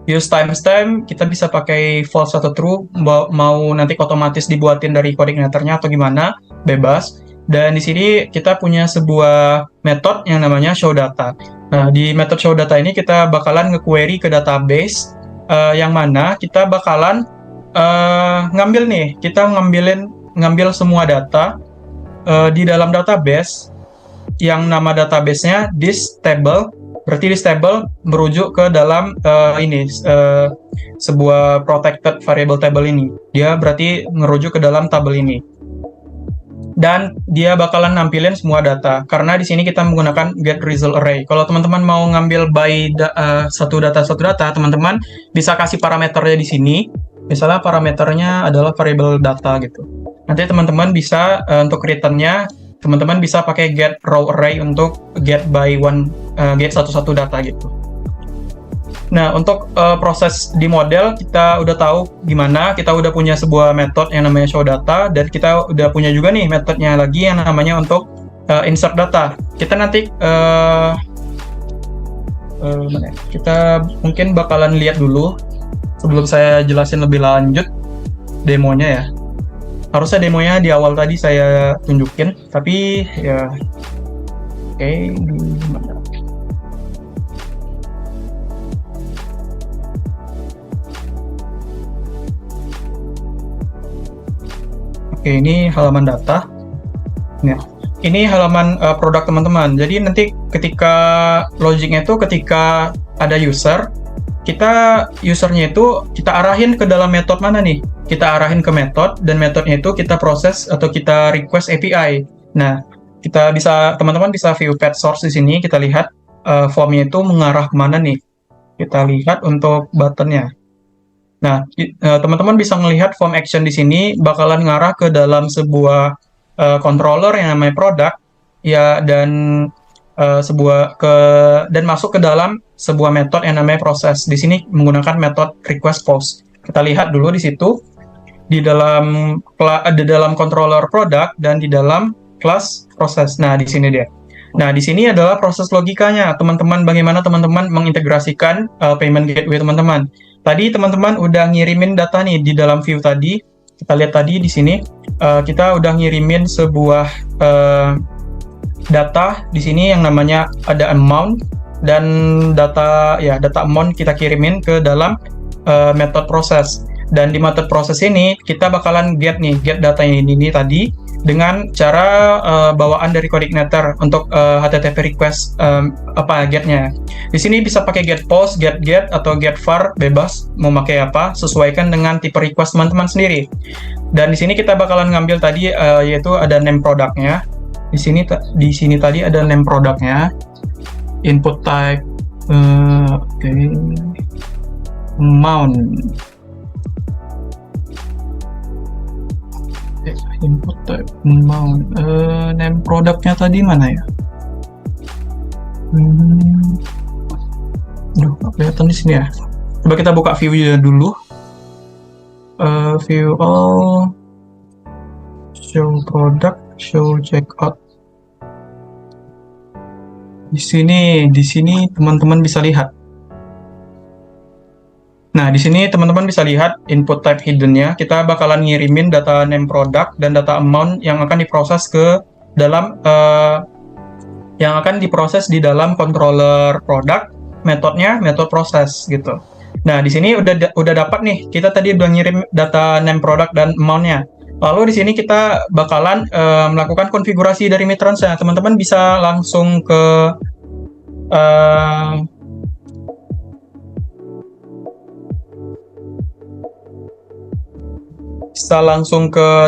Speaker 4: use timestamp kita bisa pakai false atau true, mau nanti otomatis dibuatin dari coordinatornya atau gimana, bebas. Dan di sini kita punya sebuah method yang namanya show data. Nah, di method show data ini kita bakalan nge-query ke database yang mana kita bakalan ngambil semua data di dalam database yang nama database-nya this table. Berarti this table merujuk ke dalam sebuah protected variable table ini. Dia berarti merujuk ke dalam tabel ini. Dan dia bakalan nampilin semua data. Karena di sini kita menggunakan get result array. Kalau teman-teman mau ngambil by satu data, teman-teman bisa kasih parameternya di sini. Misalnya parameternya adalah variable data gitu. Nanti teman-teman bisa untuk return-nya, teman-teman bisa pakai get row array untuk get satu-satu data gitu. Nah, untuk proses di model kita udah tahu gimana, kita udah punya sebuah metode yang namanya show data, dan kita udah punya juga nih metodenya lagi yang namanya untuk insert data. Kita nanti kita mungkin bakalan lihat dulu sebelum saya jelasin lebih lanjut demonya ya. Harusnya demonya di awal tadi saya tunjukin, tapi ya oke, gimana? Oke, ini halaman data. Nah, ini halaman produk teman-teman. Jadi nanti ketika logiknya itu ketika ada user, usernya itu kita arahin ke dalam metode mana nih? Kita arahin ke metode, dan metodenya itu kita proses atau kita request API. Nah, teman-teman bisa view pet source di sini. Kita lihat formnya itu mengarah kemana nih? Kita lihat untuk buttonnya. Nah, teman-teman bisa melihat form action di sini bakalan ngarah ke dalam sebuah controller yang namanya product, ya, dan dan masuk ke dalam sebuah metode yang namanya proses. Di sini menggunakan metode request post. Kita lihat dulu di situ di dalam controller product dan di dalam kelas proses. Nah, di sini dia. Nah, di sini adalah proses logikanya, teman-teman. Bagaimana teman-teman mengintegrasikan payment gateway teman-teman. Tadi teman-teman udah ngirimin data nih di dalam view tadi. Kita lihat tadi di sini kita udah ngirimin sebuah data di sini yang namanya ada amount, dan data amount kita kirimin ke dalam method proses. Dan di method proses ini kita bakalan get data ini tadi dengan cara bawaan dari coordinator untuk HTTP request getnya. Di sini bisa pakai get post, get atau get var, bebas mau pakai apa, sesuaikan dengan tipe request teman-teman sendiri. Dan di sini kita bakalan ngambil tadi yaitu ada name produknya. Di sini tadi ada name produknya, input type amount. Input type amount. Name produknya tadi mana ya? Kelihatan di sini ya. Coba kita buka view-nya dulu. View all, show product, show checkout. Di sini teman-teman bisa lihat. Nah, di sini teman-teman bisa lihat input type hidden-nya. Kita bakalan ngirimin data name product dan data amount yang akan diproses ke dalam di dalam controller product, metodenya metode proses gitu. Nah, di sini udah dapat nih. Kita tadi udah ngirim data name product dan amount-nya. Lalu di sini kita bakalan melakukan konfigurasi dari Mitrans-nya. Teman-teman bisa langsung ke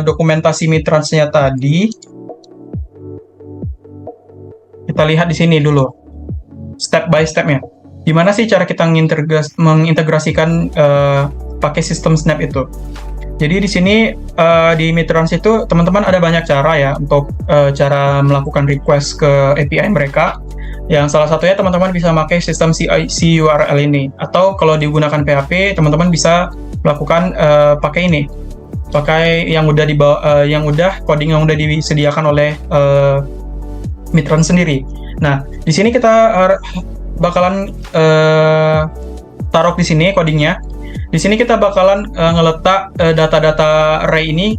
Speaker 4: dokumentasi Mitrans-nya tadi. Kita lihat di sini dulu, step by step-nya. Gimana sih cara kita mengintegrasikan pakai sistem Snap itu? Jadi di sini di Mitrans itu teman-teman ada banyak cara ya untuk cara melakukan request ke API mereka. Yang salah satunya teman-teman bisa pakai sistem CURL ini, atau kalau digunakan PHP teman-teman bisa melakukan pakai ini. Pakai yang udah coding yang udah disediakan oleh Mitrans sendiri. Nah, di sini kita bakalan taruh di sini codingnya. Di sini kita bakalan ngeletak data-data array ini,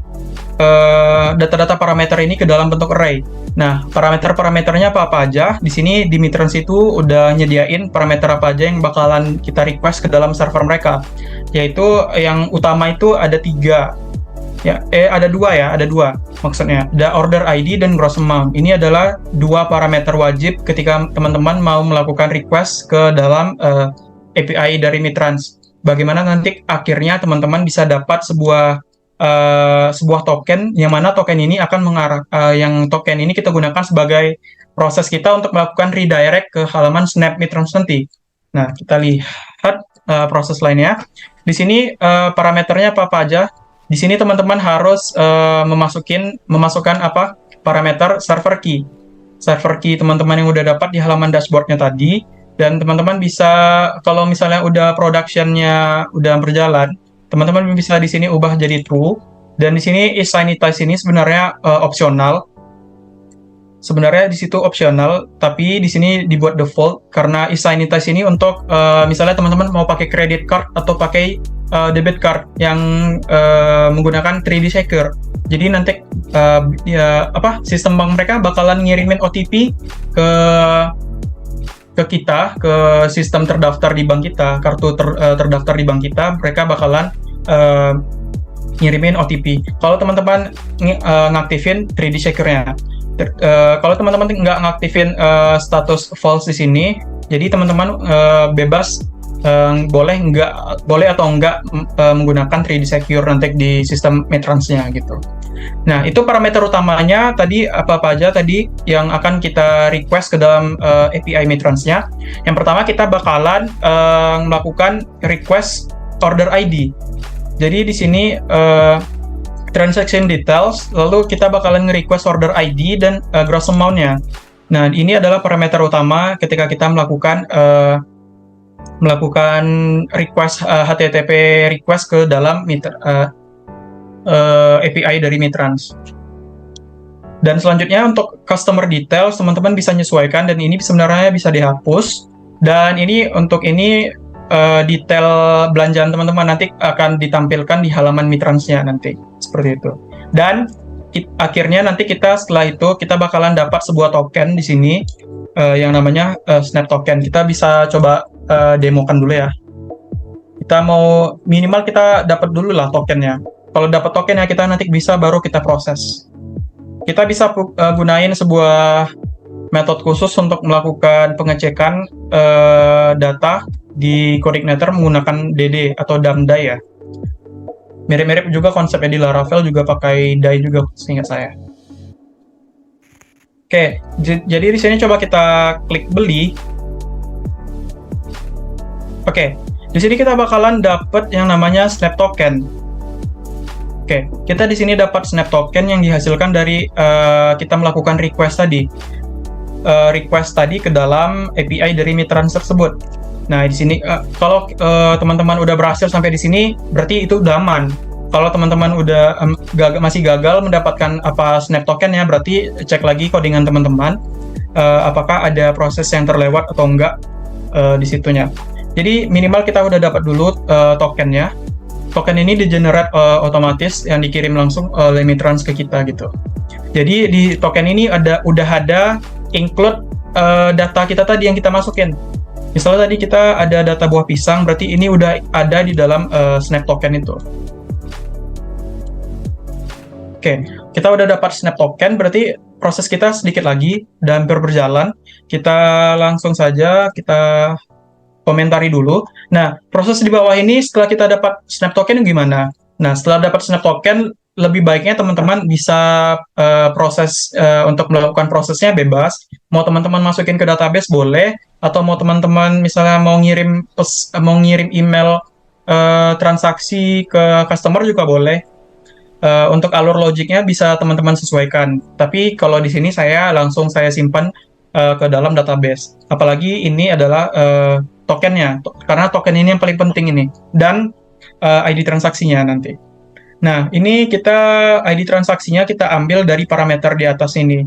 Speaker 4: data-data parameter ini ke dalam bentuk array. Nah, parameternya apa aja? Di sini di Mitrans itu udah nyediain parameter apa aja yang bakalan kita request ke dalam server mereka. Yaitu yang utama itu ada 3. Ada dua maksudnya. Ada order ID dan gross amount. Ini adalah 2 parameter wajib ketika teman-teman mau melakukan request ke dalam API dari Mitrans. Bagaimana nanti akhirnya teman-teman bisa dapat sebuah token, yang mana token ini akan token ini kita gunakan sebagai proses kita untuk melakukan redirect ke halaman Snap Mitrans nanti. Nah, kita lihat proses lainnya. Di sini parameternya apa aja? Di sini teman-teman harus memasukkan parameter server key. Server key teman-teman yang udah dapat di halaman dashboardnya tadi, dan teman-teman bisa, kalau misalnya udah productionnya udah berjalan, teman-teman bisa di sini ubah jadi true. Dan di sini isInitize ini sebenarnya opsional. Sebenarnya di situ opsional, tapi di sini dibuat default karena isInitize ini untuk misalnya teman-teman mau pakai credit card atau pakai debit card yang menggunakan 3D Secure. Jadi nanti sistem bank mereka bakalan ngirimin OTP ke kita, ke sistem terdaftar di bank kita, kartu terdaftar di bank kita, mereka bakalan ngirimin OTP. Kalau teman-teman ngaktifin 3D Secure-nya. Kalau teman-teman nggak ngaktifin status false di sini, jadi teman-teman bebas boleh atau enggak menggunakan 3D Secure nanti di sistem Mitrans-nya gitu. Nah, itu parameter utamanya tadi apa aja tadi yang akan kita request ke dalam API Mitrans-nya. Yang pertama kita bakalan melakukan request order ID. Jadi di sini transaction details, lalu kita bakalan nge-request order ID dan gross amount-nya. Nah, ini adalah parameter utama ketika kita melakukan request HTTP request ke dalam API dari Mitrans. Dan selanjutnya untuk customer details, teman-teman bisa menyesuaikan, dan ini sebenarnya bisa dihapus. Dan untuk ini detail belanjaan teman-teman nanti akan ditampilkan di halaman Mitrans-nya nanti, seperti itu. Dan akhirnya nanti setelah itu kita bakalan dapat sebuah token di sini yang namanya Snap Token. Kita bisa coba demokan dulu ya. Kita mau minimal kita dapat dulu lah tokennya. Kalau dapat tokennya kita nanti baru kita proses. Kita bisa gunain sebuah metode khusus untuk melakukan pengecekan data di coordinator menggunakan DD atau DAM-DAI ya. Mirip-mirip juga konsepnya di Laravel, juga pakai DAI juga seingat saya. Oke, jadi di sini coba kita klik beli. Oke, di sini kita bakalan dapat yang namanya Snap Token. Oke, kita di sini dapat Snap Token yang dihasilkan dari kita melakukan request tadi. Request tadi ke dalam API dari Mitrans tersebut. Nah, di sini kalau teman-teman udah berhasil sampai di sini, berarti itu udah aman. Kalau teman-teman udah masih gagal mendapatkan Snap Token-nya, berarti cek lagi codingan teman-teman. apakah ada proses yang terlewat atau enggak di situnya. Jadi minimal kita udah dapat dulu tokennya. Token ini di-generate otomatis yang dikirim langsung oleh Mitrans ke kita gitu. Jadi di token ini udah ada include data kita tadi yang kita masukin. Misalnya tadi kita ada data buah pisang, berarti ini udah ada di dalam Snap token itu. Oke, kita udah dapat Snap token, berarti proses kita sedikit lagi dan hampir berjalan. Kita langsung saja kita komentari dulu. Nah, proses di bawah ini setelah kita dapat Snap token gimana? Nah, setelah dapat Snap token, lebih baiknya teman-teman bisa proses untuk melakukan prosesnya bebas. Mau teman-teman masukin ke database boleh, atau mau teman-teman misalnya mau ngirim email transaksi ke customer juga boleh. Untuk alur logiknya bisa teman-teman sesuaikan. Tapi kalau di sini saya simpan ke dalam database. Apalagi ini adalah tokennya, karena token ini yang paling penting ini, dan ID transaksinya nanti. Nah, ini ID transaksinya kita ambil dari parameter di atas ini.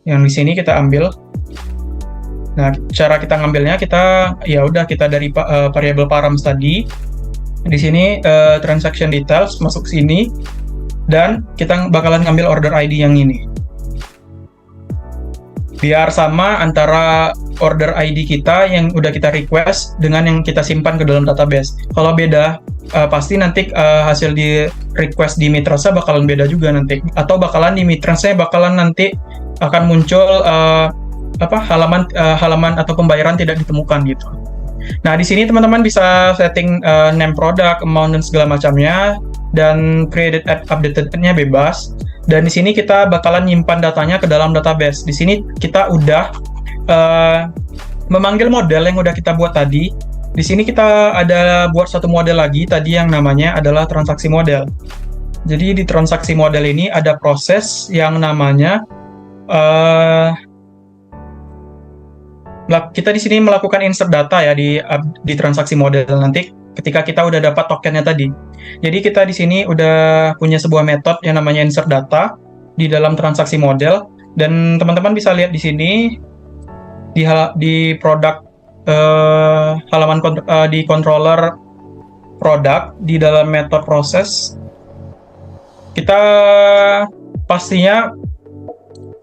Speaker 4: Yang di sini kita ambil. Nah, cara kita ngambilnya kita dari variable params tadi. Di sini transaction details masuk sini, dan kita bakalan ngambil order ID yang ini. Biar sama antara order ID kita yang udah kita request dengan yang kita simpan ke dalam database. Kalau beda, pasti nanti hasil di request di Mitrasnya bakalan beda juga nanti. Atau bakalan di Mitrasnya bakalan nanti akan muncul halaman atau pembayaran tidak ditemukan gitu. Nah, di sini teman-teman bisa setting name product, amount, dan segala macamnya, dan created add, updated-nya bebas. Dan di sini kita bakalan nyimpan datanya ke dalam database. Di sini kita udah memanggil model yang udah kita buat tadi. Di sini kita ada buat satu model lagi tadi yang namanya adalah transaksi model. Jadi di transaksi model ini ada proses yang namanya kita di sini melakukan insert data ya di transaksi model nanti ketika kita udah dapat tokennya tadi. Jadi kita di sini udah punya sebuah metode yang namanya insert data di dalam transaksi model, dan teman-teman bisa lihat di sini di produk di controller produk di dalam metode proses. Kita pastinya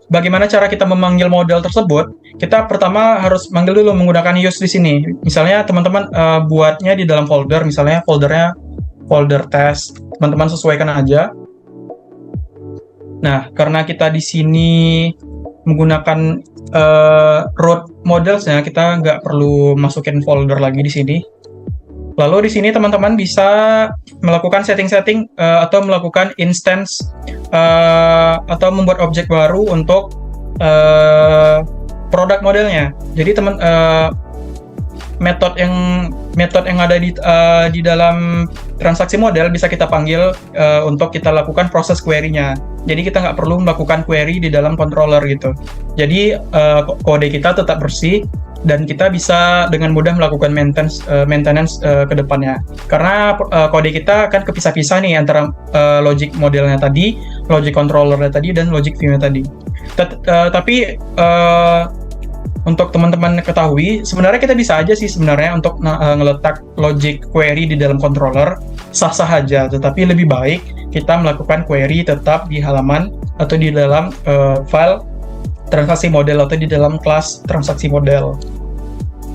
Speaker 4: bagaimana cara kita memanggil model tersebut. Kita pertama harus manggil dulu menggunakan use di sini. Misalnya teman-teman buatnya di dalam folder, misalnya foldernya folder test. Teman-teman sesuaikan aja. Nah, karena kita di sini menggunakan root modelsnya, kita nggak perlu masukin folder lagi di sini. Lalu di sini teman-teman bisa melakukan setting-setting atau melakukan instance atau membuat objek baru untuk produk modelnya. Jadi metode yang ada di dalam transaksi model bisa kita panggil untuk kita lakukan proses query-nya. Jadi kita nggak perlu melakukan query di dalam controller gitu. Jadi kode kita tetap bersih dan kita bisa dengan mudah melakukan maintenance ke depannya. Karena kode kita akan kepisah-pisah nih antara logic modelnya tadi, logic controllernya tadi, dan logic view-nya tadi. Tapi untuk teman-teman ketahui, sebenarnya kita bisa aja sih sebenarnya untuk ngeletak logic query di dalam controller, sah-sah aja. Tetapi lebih baik kita melakukan query tetap di halaman atau di dalam file transaksi model atau di dalam kelas transaksi model.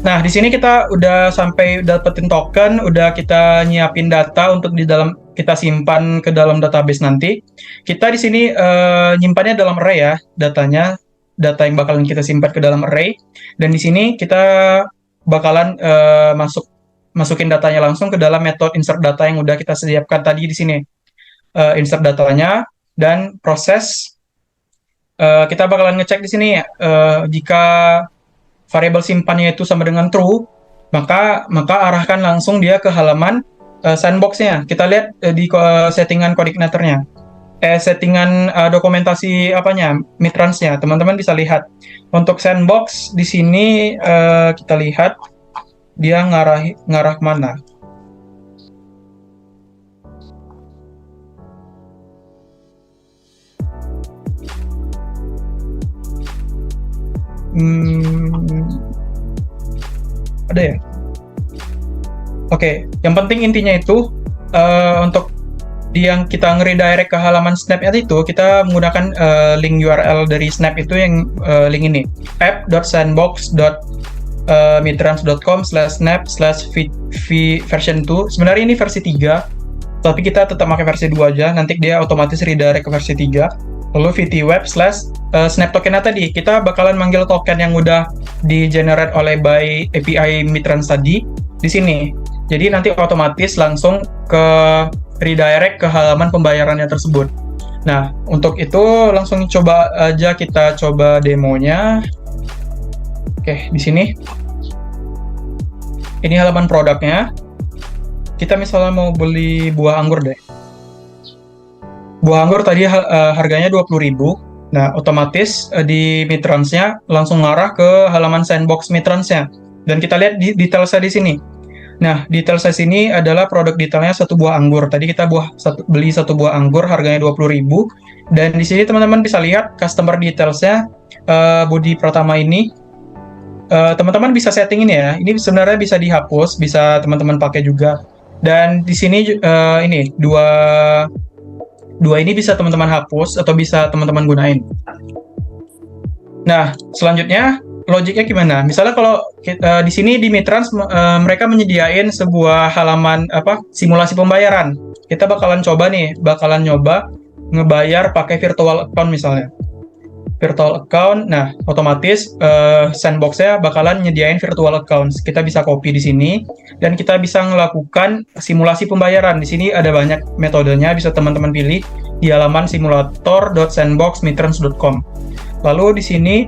Speaker 4: Nah, di sini kita udah sampai dapetin token, udah kita nyiapin data untuk di dalam kita simpan ke dalam database nanti. Kita di sini nyimpannya dalam array ya, data yang bakalan kita simpan ke dalam array. Dan di sini kita bakalan masukin datanya langsung ke dalam metode insert data yang udah kita siapkan tadi di sini. Insert datanya dan proses kita bakalan ngecek di sini jika variabel simpannya itu sama dengan true, maka arahkan langsung dia ke halaman sandbox-nya. Kita lihat di settingan coordinatornya. Settingan dokumentasi Mitrans-nya. Teman-teman bisa lihat. Untuk sandbox di sini kita lihat dia ngarah kemana. Ada ya? Oke, yang penting intinya itu untuk yang kita nge-redirect ke halaman Snap itu, kita menggunakan link URL dari Snap itu yang link ini, app.sandbox.mitrans.com/snap/version 2. Sebenarnya ini versi 3, tapi kita tetap pakai versi 2 aja, nanti dia otomatis redirect ke versi 3. Lalu vtweb/snap token tadi, kita bakalan manggil token yang udah di-generate oleh by API Mitrans tadi di sini. Jadi nanti otomatis langsung ke redirect ke halaman pembayarannya tersebut. Nah, untuk itu langsung coba aja kita coba demonya. Oke, di sini. Ini halaman produknya. Kita misalnya mau beli buah anggur deh. Buah anggur tadi harganya 20.000. Nah, otomatis di Mitrans-nya langsung ngarah ke halaman Sandbox Mitrans-nya. Dan kita lihat di detailnya di sini. Nah, detailnya sini adalah produk detailnya satu buah anggur. Tadi kita beli satu buah anggur harganya 20.000. Dan di sini teman-teman bisa lihat customer detailsnya body pertama ini. Teman-teman bisa setting ini ya. Ini sebenarnya bisa dihapus, bisa teman-teman pakai juga. Dan di sini ini dua ini bisa teman-teman hapus atau bisa teman-teman gunain. Nah, selanjutnya logiknya gimana? Misalnya kalau di sini di Mitrans mereka menyediain sebuah halaman simulasi pembayaran. Kita bakalan nyoba ngebayar pakai virtual account misalnya. Virtual account, nah otomatis Sandbox-nya bakalan nyediain virtual account. Kita bisa copy di sini dan kita bisa melakukan simulasi pembayaran. Di sini ada banyak metodenya, bisa teman-teman pilih di halaman simulator.sandboxmitrans.com. Lalu di sini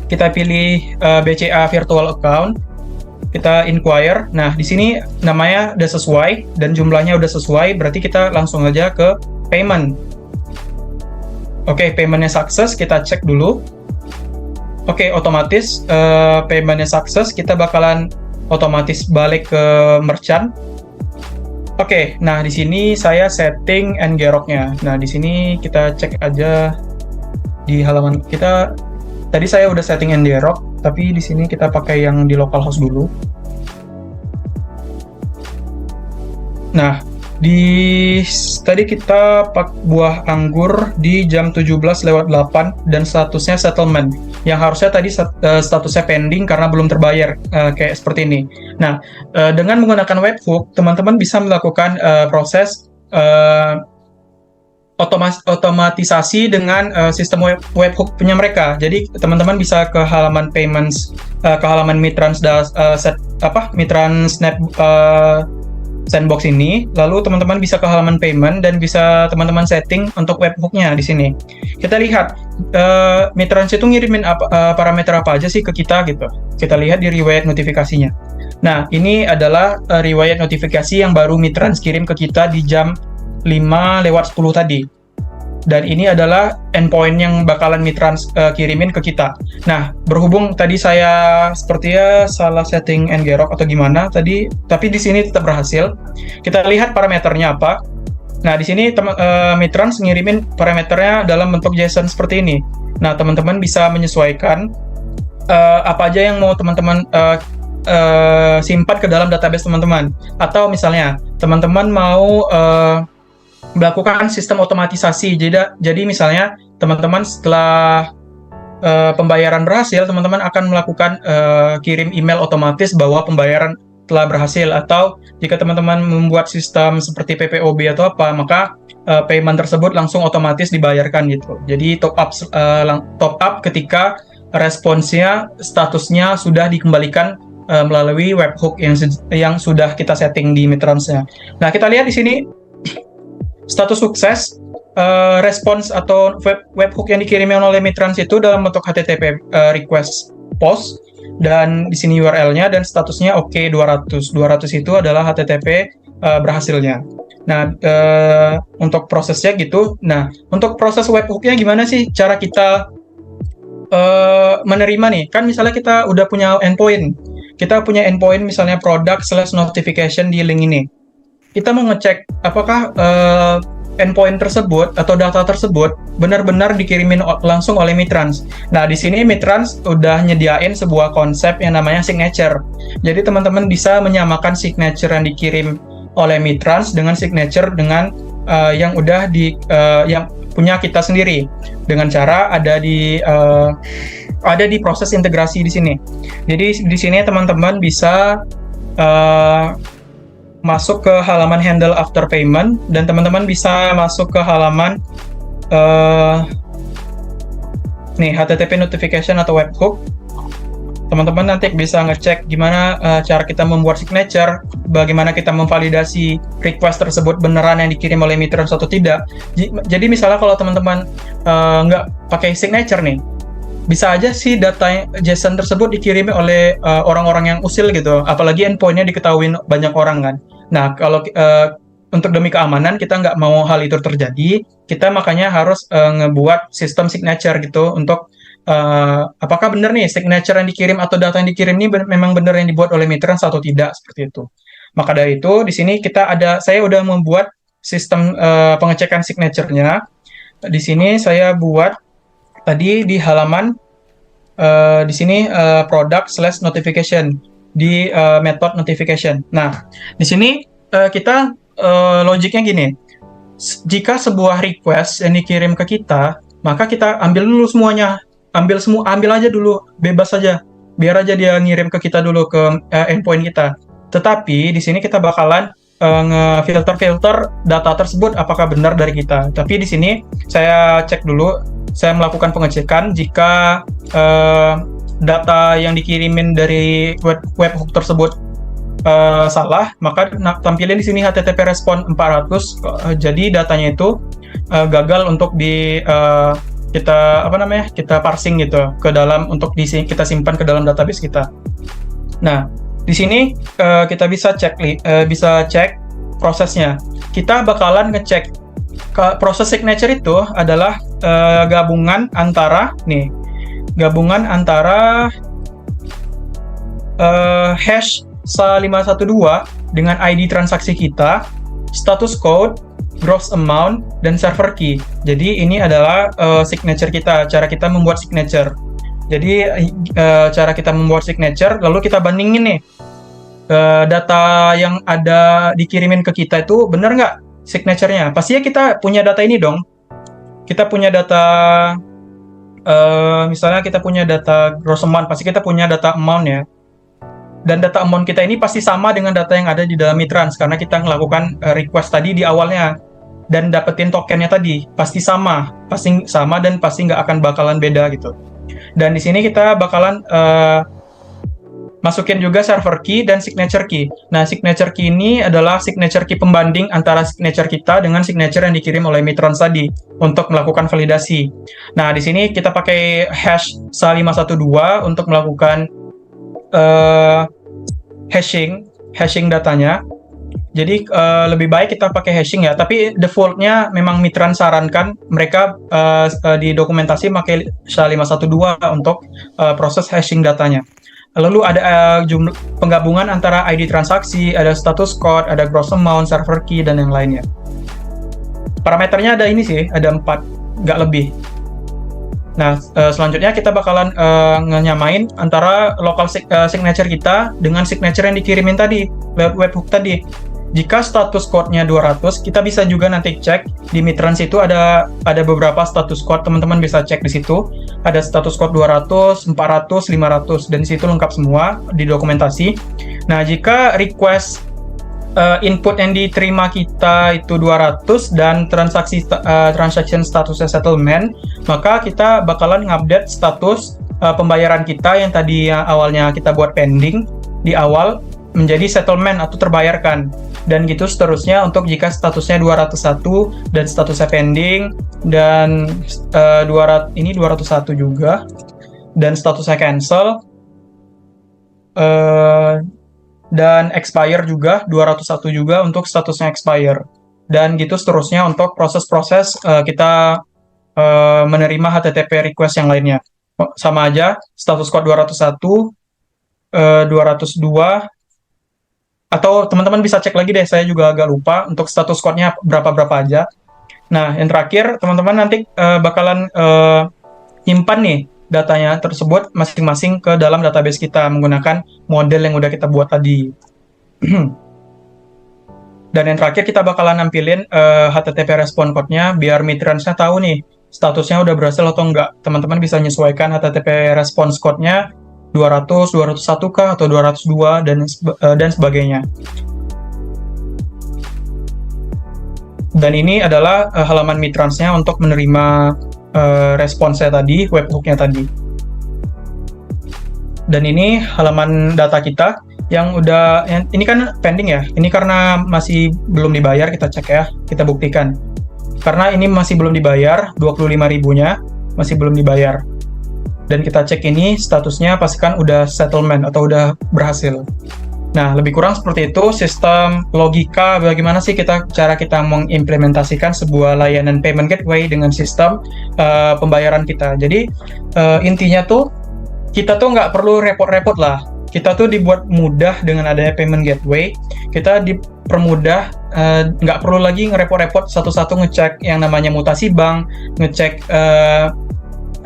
Speaker 4: kita pilih BCA virtual account, kita inquire. Nah, di sini namanya udah sesuai dan jumlahnya udah sesuai, berarti kita langsung aja ke payment. Oke, payment-nya sukses, kita cek dulu. Oke, otomatis payment-nya sukses, kita bakalan otomatis balik ke merchant. Oke, nah di sini saya setting ngrok-nya. Nah, di sini kita cek aja di halaman kita. Tadi saya udah setting ngrok, tapi di sini kita pakai yang di localhost dulu. Nah, tadi kita buah anggur di jam 17:08 dan statusnya settlement. Yang harusnya tadi statusnya pending karena belum terbayar, kayak seperti ini. Nah, dengan menggunakan webhook, teman-teman bisa melakukan proses otomatisasi dengan sistem webhook punya mereka. Jadi teman-teman bisa ke halaman payments, ke halaman Mitrans Mitrans Snap Sandbox ini, lalu teman-teman bisa ke halaman payment dan bisa teman-teman setting untuk webhook-nya di sini. Kita lihat Mitrans itu ngirimin parameter apa aja sih ke kita gitu. Kita lihat di riwayat notifikasinya. Nah, ini adalah riwayat notifikasi yang baru Mitrans kirim ke kita di jam 5:10 tadi. Dan ini adalah endpoint yang bakalan Mitrans kirimin ke kita. Nah, berhubung tadi saya sepertinya salah setting ngrok atau gimana tadi, tapi di sini tetap berhasil. Kita lihat parameternya apa. Nah, di sini Mitrans ngirimin parameternya dalam bentuk JSON seperti ini. Nah, teman-teman bisa menyesuaikan apa aja yang mau teman-teman simpan ke dalam database teman-teman. Atau misalnya teman-teman mau melakukan sistem otomatisasi. Jadi misalnya teman-teman setelah pembayaran berhasil, teman-teman akan melakukan kirim email otomatis bahwa pembayaran telah berhasil. Atau jika teman-teman membuat sistem seperti PPOB atau apa, maka payment tersebut langsung otomatis dibayarkan gitu. Jadi top up ketika responsnya, statusnya sudah dikembalikan melalui webhook yang sudah kita setting di Mitrans-nya. Nah, kita lihat di sini status sukses, respons atau webhook yang dikirimkan oleh Mitrans itu dalam bentuk HTTP request post, dan di sini URL-nya dan statusnya oke 200. 200 itu adalah HTTP berhasilnya. Nah, untuk prosesnya gitu. Nah, untuk proses webhook-nya gimana sih cara kita menerima nih? Kan misalnya kita udah punya endpoint. Kita punya endpoint misalnya product/notification di link ini. Kita mau ngecek apakah endpoint tersebut atau data tersebut benar-benar dikirimin langsung oleh Mitrans. Nah, di sini Mitrans udah nyediain sebuah konsep yang namanya signature. Jadi teman-teman bisa menyamakan signature yang dikirim oleh Mitrans dengan signature dengan yang udah yang punya kita sendiri dengan cara ada di proses integrasi di sini. Jadi di sini teman-teman bisa masuk ke halaman handle after payment dan teman-teman bisa masuk ke halaman HTTP notification atau webhook. Teman-teman nanti bisa ngecek gimana cara kita membuat signature, bagaimana kita memvalidasi request tersebut beneran yang dikirim oleh Mitrans atau tidak. Jadi misalnya kalau teman-teman nggak pakai signature nih, bisa aja sih data JSON tersebut dikirim oleh orang-orang yang usil gitu, apalagi endpoint-nya diketahui banyak orang kan. Nah, kalau untuk demi keamanan kita nggak mau hal itu terjadi, kita makanya harus ngebuat sistem signature gitu untuk apakah benar nih signature yang dikirim atau data yang dikirim ini memang benar yang dibuat oleh Mitrans atau tidak, seperti itu. Maka dari itu di sini saya udah membuat sistem pengecekan signature-nya. Di sini saya buat tadi di halaman di sini product/notification di method notification. Nah, di sini kita logiknya gini. Jika sebuah request yang dikirim ke kita, maka kita ambil dulu semuanya. Ambil aja dulu, bebas aja. Biar aja dia ngirim ke kita dulu ke endpoint kita. Tetapi di sini kita bakalan nge-filter data tersebut apakah benar dari kita. Tapi di sini saya cek dulu, saya melakukan pengecekan jika data yang dikirimin dari webhook tersebut salah, maka tampilin di sini HTTP respon 400. Jadi datanya itu gagal untuk kita parsing gitu ke dalam untuk kita simpan ke dalam database kita. Nah, di sini kita bisa cek prosesnya. Kita bakalan ngecek proses signature itu adalah gabungan antara hash SHA-512 dengan ID transaksi kita, status code, gross amount, dan server key. Jadi ini adalah signature kita, cara kita membuat signature. Jadi cara kita membuat signature, lalu kita bandingin nih data yang ada dikirimin ke kita itu benar nggak signature-nya? Pastinya kita punya data ini dong. Kita punya data, misalnya kita punya data gross amount, pasti kita punya data amount ya. Dan data amount kita ini pasti sama dengan data yang ada di dalam Mitrans karena kita melakukan request tadi di awalnya dan dapetin tokennya tadi pasti sama dan pasti nggak akan bakalan beda gitu. Dan di sini kita bakalan masukin juga server key dan signature key. Nah, signature key ini adalah signature key pembanding antara signature kita dengan signature yang dikirim oleh Mitrans tadi untuk melakukan validasi. Nah, di sini kita pakai hash SHA-512 untuk melakukan hashing datanya. Jadi lebih baik kita pakai hashing ya, tapi defaultnya memang Mitrans sarankan mereka di dokumentasi pakai SHA-512 untuk proses hashing datanya. Lalu ada jumlah penggabungan antara ID transaksi, ada status code, ada gross amount, server key, dan yang lainnya. Parameternya ada ini sih, ada 4, nggak lebih. Nah, selanjutnya kita bakalan nyamain antara local signature kita dengan signature yang dikirimin tadi lewat webhook tadi. Jika status code-nya 200, kita bisa juga nanti cek di Mitrans itu ada beberapa status code, teman-teman bisa cek di situ. Ada status code 200, 400, 500 dan di situ lengkap semua di dokumentasi. Nah, jika request input yang diterima kita itu 200 dan transaction statusnya settlement, maka kita bakalan ngupdate status pembayaran kita yang tadi awalnya kita buat pending di awal menjadi settlement atau terbayarkan. Dan gitu seterusnya untuk jika statusnya 201 dan statusnya pending dan 201 juga dan statusnya cancel dan expire juga 201 juga untuk statusnya expire. Dan gitu seterusnya untuk proses-proses kita menerima HTTP request yang lainnya. Sama aja status code 201, 202 atau teman-teman bisa cek lagi deh, saya juga agak lupa untuk status code-nya berapa aja. Nah, yang terakhir, teman-teman nanti bakalan nyimpan nih datanya tersebut masing-masing ke dalam database kita menggunakan model yang udah kita buat tadi. Dan yang terakhir kita bakalan nampilin HTTP response code-nya biar mitrans-nya tahu nih statusnya udah berhasil atau enggak. Teman-teman bisa menyesuaikan HTTP response code-nya 200, 201 kah atau 202 dan sebagainya. Dan ini adalah halaman mitrans-nya untuk menerima responsnya tadi, webhook-nya tadi. Dan ini halaman data kita yang ini kan pending ya. Ini karena masih belum dibayar, kita cek ya, kita buktikan. Karena ini masih belum dibayar, 25.000-nya masih belum dibayar. Dan kita cek ini statusnya pastikan udah settlement atau udah berhasil. Nah, lebih kurang seperti itu sistem logika bagaimana sih cara kita mengimplementasikan sebuah layanan payment gateway dengan sistem pembayaran kita. Jadi intinya tuh kita tuh nggak perlu repot-repot lah. Kita tuh dibuat mudah dengan adanya payment gateway. Kita dipermudah, nggak perlu lagi ngerepot-repot satu-satu ngecek yang namanya mutasi bank, ngecek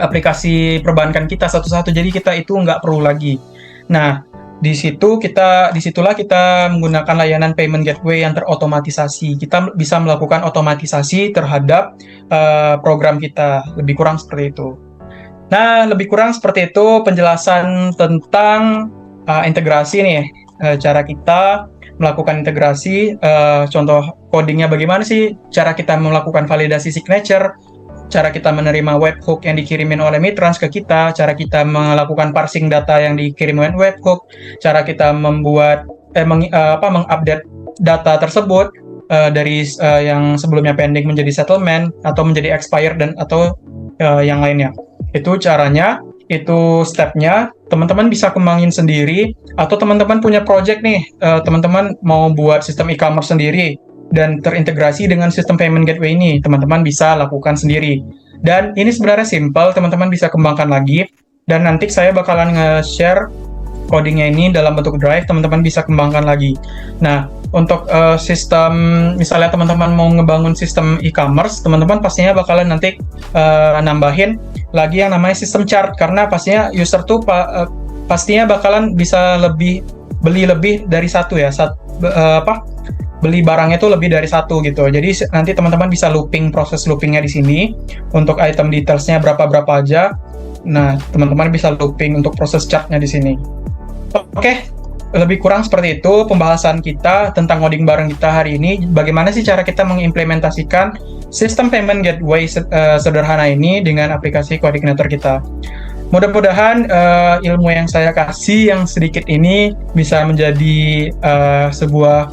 Speaker 4: aplikasi perbankan kita satu-satu. Jadi kita itu nggak perlu lagi. Nah, disitulah kita menggunakan layanan payment gateway yang terotomatisasi. Kita bisa melakukan otomatisasi terhadap program kita. Lebih kurang seperti itu. Nah, lebih kurang seperti itu penjelasan tentang integrasi nih. Cara kita melakukan integrasi, contoh codingnya bagaimana sih, cara kita melakukan validasi signature, cara kita menerima webhook yang dikirimin oleh mitrans ke kita, cara kita melakukan parsing data yang dikirimkan webhook, cara kita mengupdate data tersebut dari yang sebelumnya pending menjadi settlement atau menjadi expired atau yang lainnya. Itu caranya, itu stepnya. Teman-teman bisa kembangin sendiri atau teman-teman punya project nih, teman-teman mau buat sistem e-commerce sendiri dan terintegrasi dengan sistem payment gateway ini, teman-teman bisa lakukan sendiri. Dan ini sebenarnya simple, teman-teman bisa kembangkan lagi. Dan nanti saya bakalan nge-share codingnya ini dalam bentuk drive, teman-teman bisa kembangkan lagi. Nah, untuk sistem, misalnya teman-teman mau ngebangun sistem e-commerce, teman-teman pastinya bakalan nanti nambahin lagi yang namanya sistem chart, karena pastinya user tuh pastinya bakalan bisa beli lebih dari satu ya, beli barangnya itu lebih dari satu gitu. Jadi nanti teman-teman bisa proses loopingnya di sini untuk item detailsnya berapa aja. Nah, teman-teman bisa looping untuk proses chartnya di sini. Oke, lebih kurang seperti itu pembahasan kita tentang coding bareng kita hari ini. Bagaimana sih cara kita mengimplementasikan sistem payment gateway sederhana ini dengan aplikasi Coordinator kita. Mudah-mudahan ilmu yang saya kasih yang sedikit ini bisa menjadi sebuah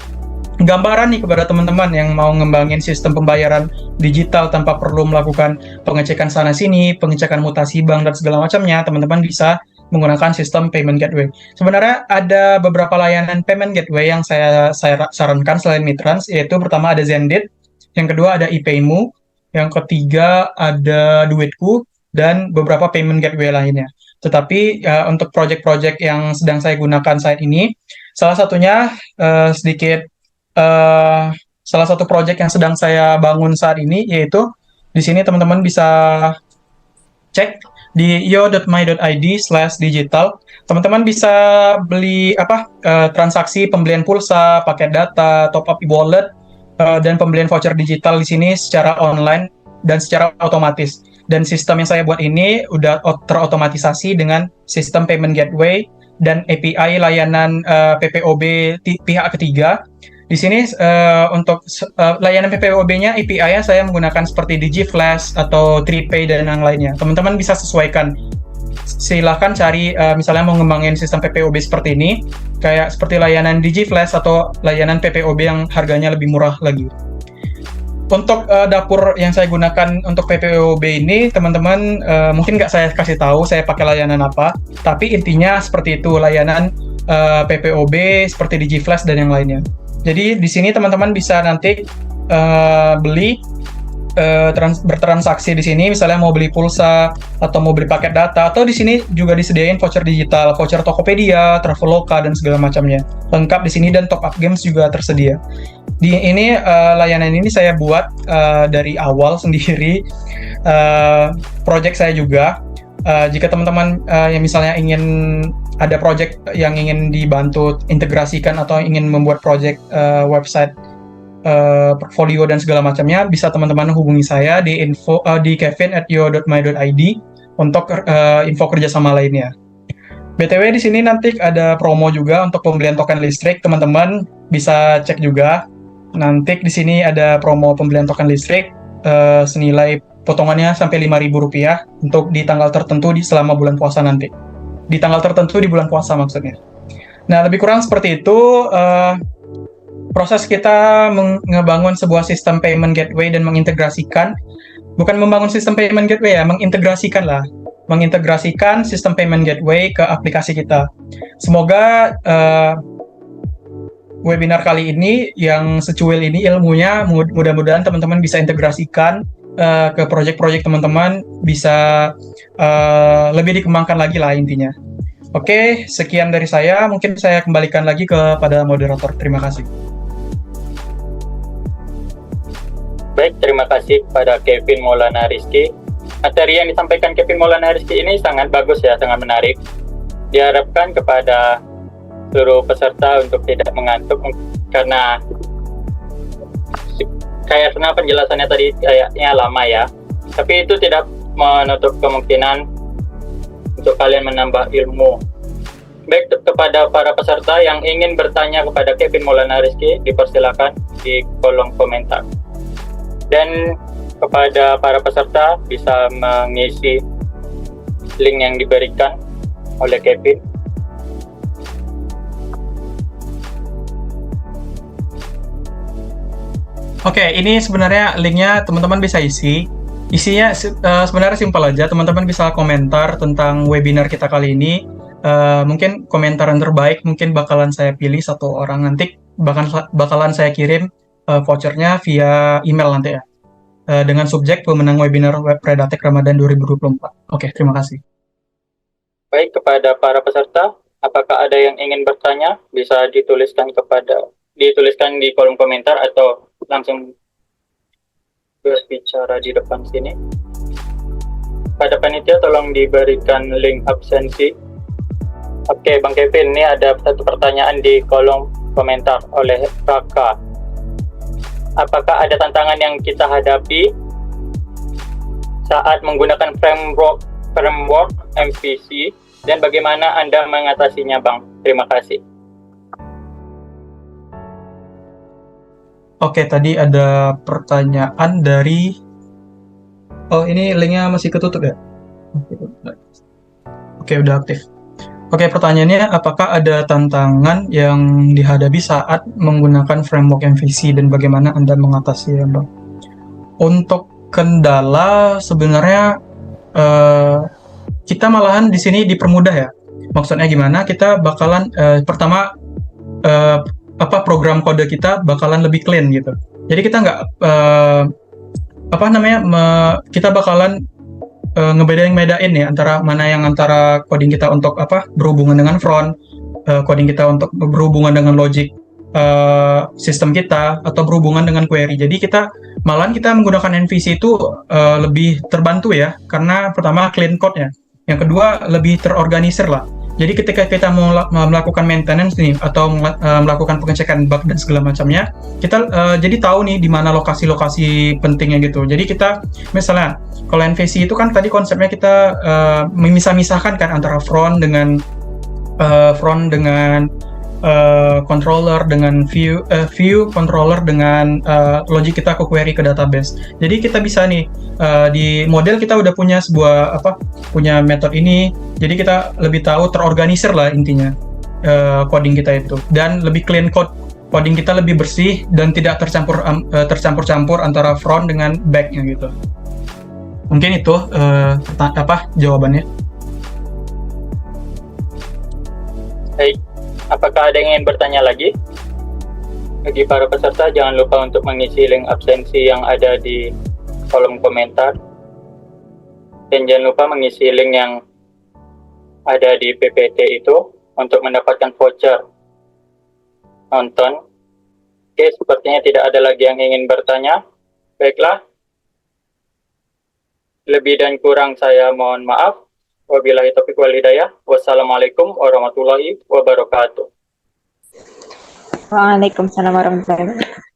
Speaker 4: gambaran nih kepada teman-teman yang mau ngembangin sistem pembayaran digital tanpa perlu melakukan pengecekan sana-sini, pengecekan mutasi bank dan segala macamnya. Teman-teman bisa menggunakan sistem payment gateway. Sebenarnya ada beberapa layanan payment gateway yang saya sarankan selain Mitrans, yaitu pertama ada Zendit, yang kedua ada ePayMu, yang ketiga ada Duitku, dan beberapa payment gateway lainnya. Tetapi untuk project-project yang sedang saya gunakan saat ini, salah satunya salah satu project yang sedang saya bangun saat ini, yaitu di sini teman-teman bisa cek di io.my.id/digital. Teman-teman bisa beli transaksi pembelian pulsa, paket data, top up e-wallet, dan pembelian voucher digital di sini secara online dan secara otomatis. Dan sistem yang saya buat ini udah terotomatisasi dengan sistem payment gateway dan API layanan PPOB pihak ketiga. Di sini untuk layanan PPOB-nya, API-nya saya menggunakan seperti DigiFlash atau TreePay dan yang lainnya. Teman-teman bisa sesuaikan. Silahkan cari, misalnya mau ngembangin sistem PPOB seperti ini, kayak seperti layanan DigiFlash atau layanan PPOB yang harganya lebih murah lagi. Untuk dapur yang saya gunakan untuk PPOB ini, teman-teman mungkin nggak saya kasih tahu saya pakai layanan apa, tapi intinya seperti itu, layanan PPOB seperti DigiFlash dan yang lainnya. Jadi di sini teman-teman bisa nanti beli bertransaksi di sini, misalnya mau beli pulsa atau mau beli paket data, atau di sini juga disediain voucher digital, voucher Tokopedia, Traveloka dan segala macamnya. Lengkap di sini dan top up games juga tersedia. Di ini layanan ini saya buat dari awal sendiri, project saya juga. Jika teman-teman yang misalnya ingin ada project yang ingin dibantu integrasikan atau ingin membuat project website, portfolio dan segala macamnya, bisa teman-teman hubungi saya di di kevin@yo.my.id untuk info kerjasama lainnya. BTW di sini nanti ada promo juga untuk pembelian token listrik, teman-teman bisa cek juga. Nanti di sini ada promo pembelian token listrik senilai potongannya sampai Rp5.000 untuk di tanggal tertentu selama bulan puasa nanti. Di tanggal tertentu di bulan puasa maksudnya. Nah, lebih kurang seperti itu proses kita mengebangun sebuah sistem payment gateway dan mengintegrasikan, bukan membangun sistem payment gateway ya, mengintegrasikan sistem payment gateway ke aplikasi kita. Semoga webinar kali ini yang secuil ini ilmunya, mudah-mudahan teman-teman bisa integrasikan ke proyek-proyek teman-teman, bisa lebih dikembangkan lagi lah intinya. Oke, sekian dari saya. Mungkin saya kembalikan lagi kepada moderator. Terima kasih.
Speaker 1: Baik, terima kasih kepada Kevin Maulana Rizky. Materi yang disampaikan Kevin Maulana Rizky ini sangat bagus ya, sangat menarik. Diharapkan kepada seluruh peserta untuk tidak mengantuk, karena penjelasannya tadi kayaknya lama ya. Tapi itu tidak menutup kemungkinan untuk kalian menambah ilmu. Baik, kepada para peserta yang ingin bertanya kepada Kevin Maulana Rizky, dipersilakan di kolom komentar. Dan kepada para peserta bisa mengisi link yang diberikan oleh Kevin.
Speaker 4: Oke, ini sebenarnya linknya teman-teman bisa isi. Isinya sebenarnya simpel aja. Teman-teman bisa komentar tentang webinar kita kali ini. Mungkin komentar yang terbaik mungkin bakalan saya pilih satu orang nanti. Bakalan saya kirim vouchernya via email nanti ya. Dengan subjek pemenang webinar Web Redatek Ramadan 2024. Oke, terima kasih.
Speaker 1: Baik, kepada para peserta, apakah ada yang ingin bertanya? Bisa dituliskan di kolom komentar atau langsung berbicara di depan sini. Pada panitia tolong diberikan link absensi. Oke, Bang Kevin, ini ada satu pertanyaan di kolom komentar oleh Raka. Apakah ada tantangan yang kita hadapi saat menggunakan framework MVC dan bagaimana Anda mengatasinya, Bang? Terima kasih.
Speaker 4: Oke, tadi ada pertanyaan dari... Oh, ini linknya masih ketutup ya? Oke, udah aktif. Oke, pertanyaannya, apakah ada tantangan yang dihadapi saat menggunakan framework MVC dan bagaimana Anda mengatasinya, Bang? Untuk kendala, sebenarnya kita malahan di sini dipermudah ya. Maksudnya gimana? Kita bakalan, pertama, program kode kita bakalan lebih clean gitu. Jadi kita nggak kita bakalan ngebedain ya antara coding kita untuk berhubungan dengan front, coding kita untuk berhubungan dengan logic sistem kita atau berhubungan dengan query. Jadi malahan kita menggunakan MVC itu lebih terbantu ya, karena pertama clean code-nya. Yang kedua lebih terorganisir lah. Jadi ketika kita mau melakukan maintenance nih atau melakukan pengecekan bug dan segala macamnya, kita jadi tahu nih di mana lokasi-lokasi pentingnya gitu. Jadi kita misalnya kalau MVC itu kan tadi konsepnya kita memisah-misahkan kan antara front dengan controller dengan view controller dengan logic kita ke query ke database. Jadi kita bisa nih di model kita udah punya punya metode ini. Jadi kita lebih tahu terorganisir lah intinya coding kita itu, dan lebih clean coding kita lebih bersih dan tidak tercampur-campur antara front dengan back-nya gitu. Mungkin itu jawabannya.
Speaker 1: Baik. Apakah ada yang ingin bertanya lagi? Bagi para peserta, jangan lupa untuk mengisi link absensi yang ada di kolom komentar. Dan jangan lupa mengisi link yang ada di PPT itu untuk mendapatkan voucher nonton. Oke, sepertinya tidak ada lagi yang ingin bertanya. Baiklah. Lebih dan kurang saya mohon maaf. Wabillahi taufiq wal hidayah. Wassalamualaikum warahmatullahi wabarakatuh.
Speaker 6: Waalaikumsalam warahmatullahi wabarakatuh.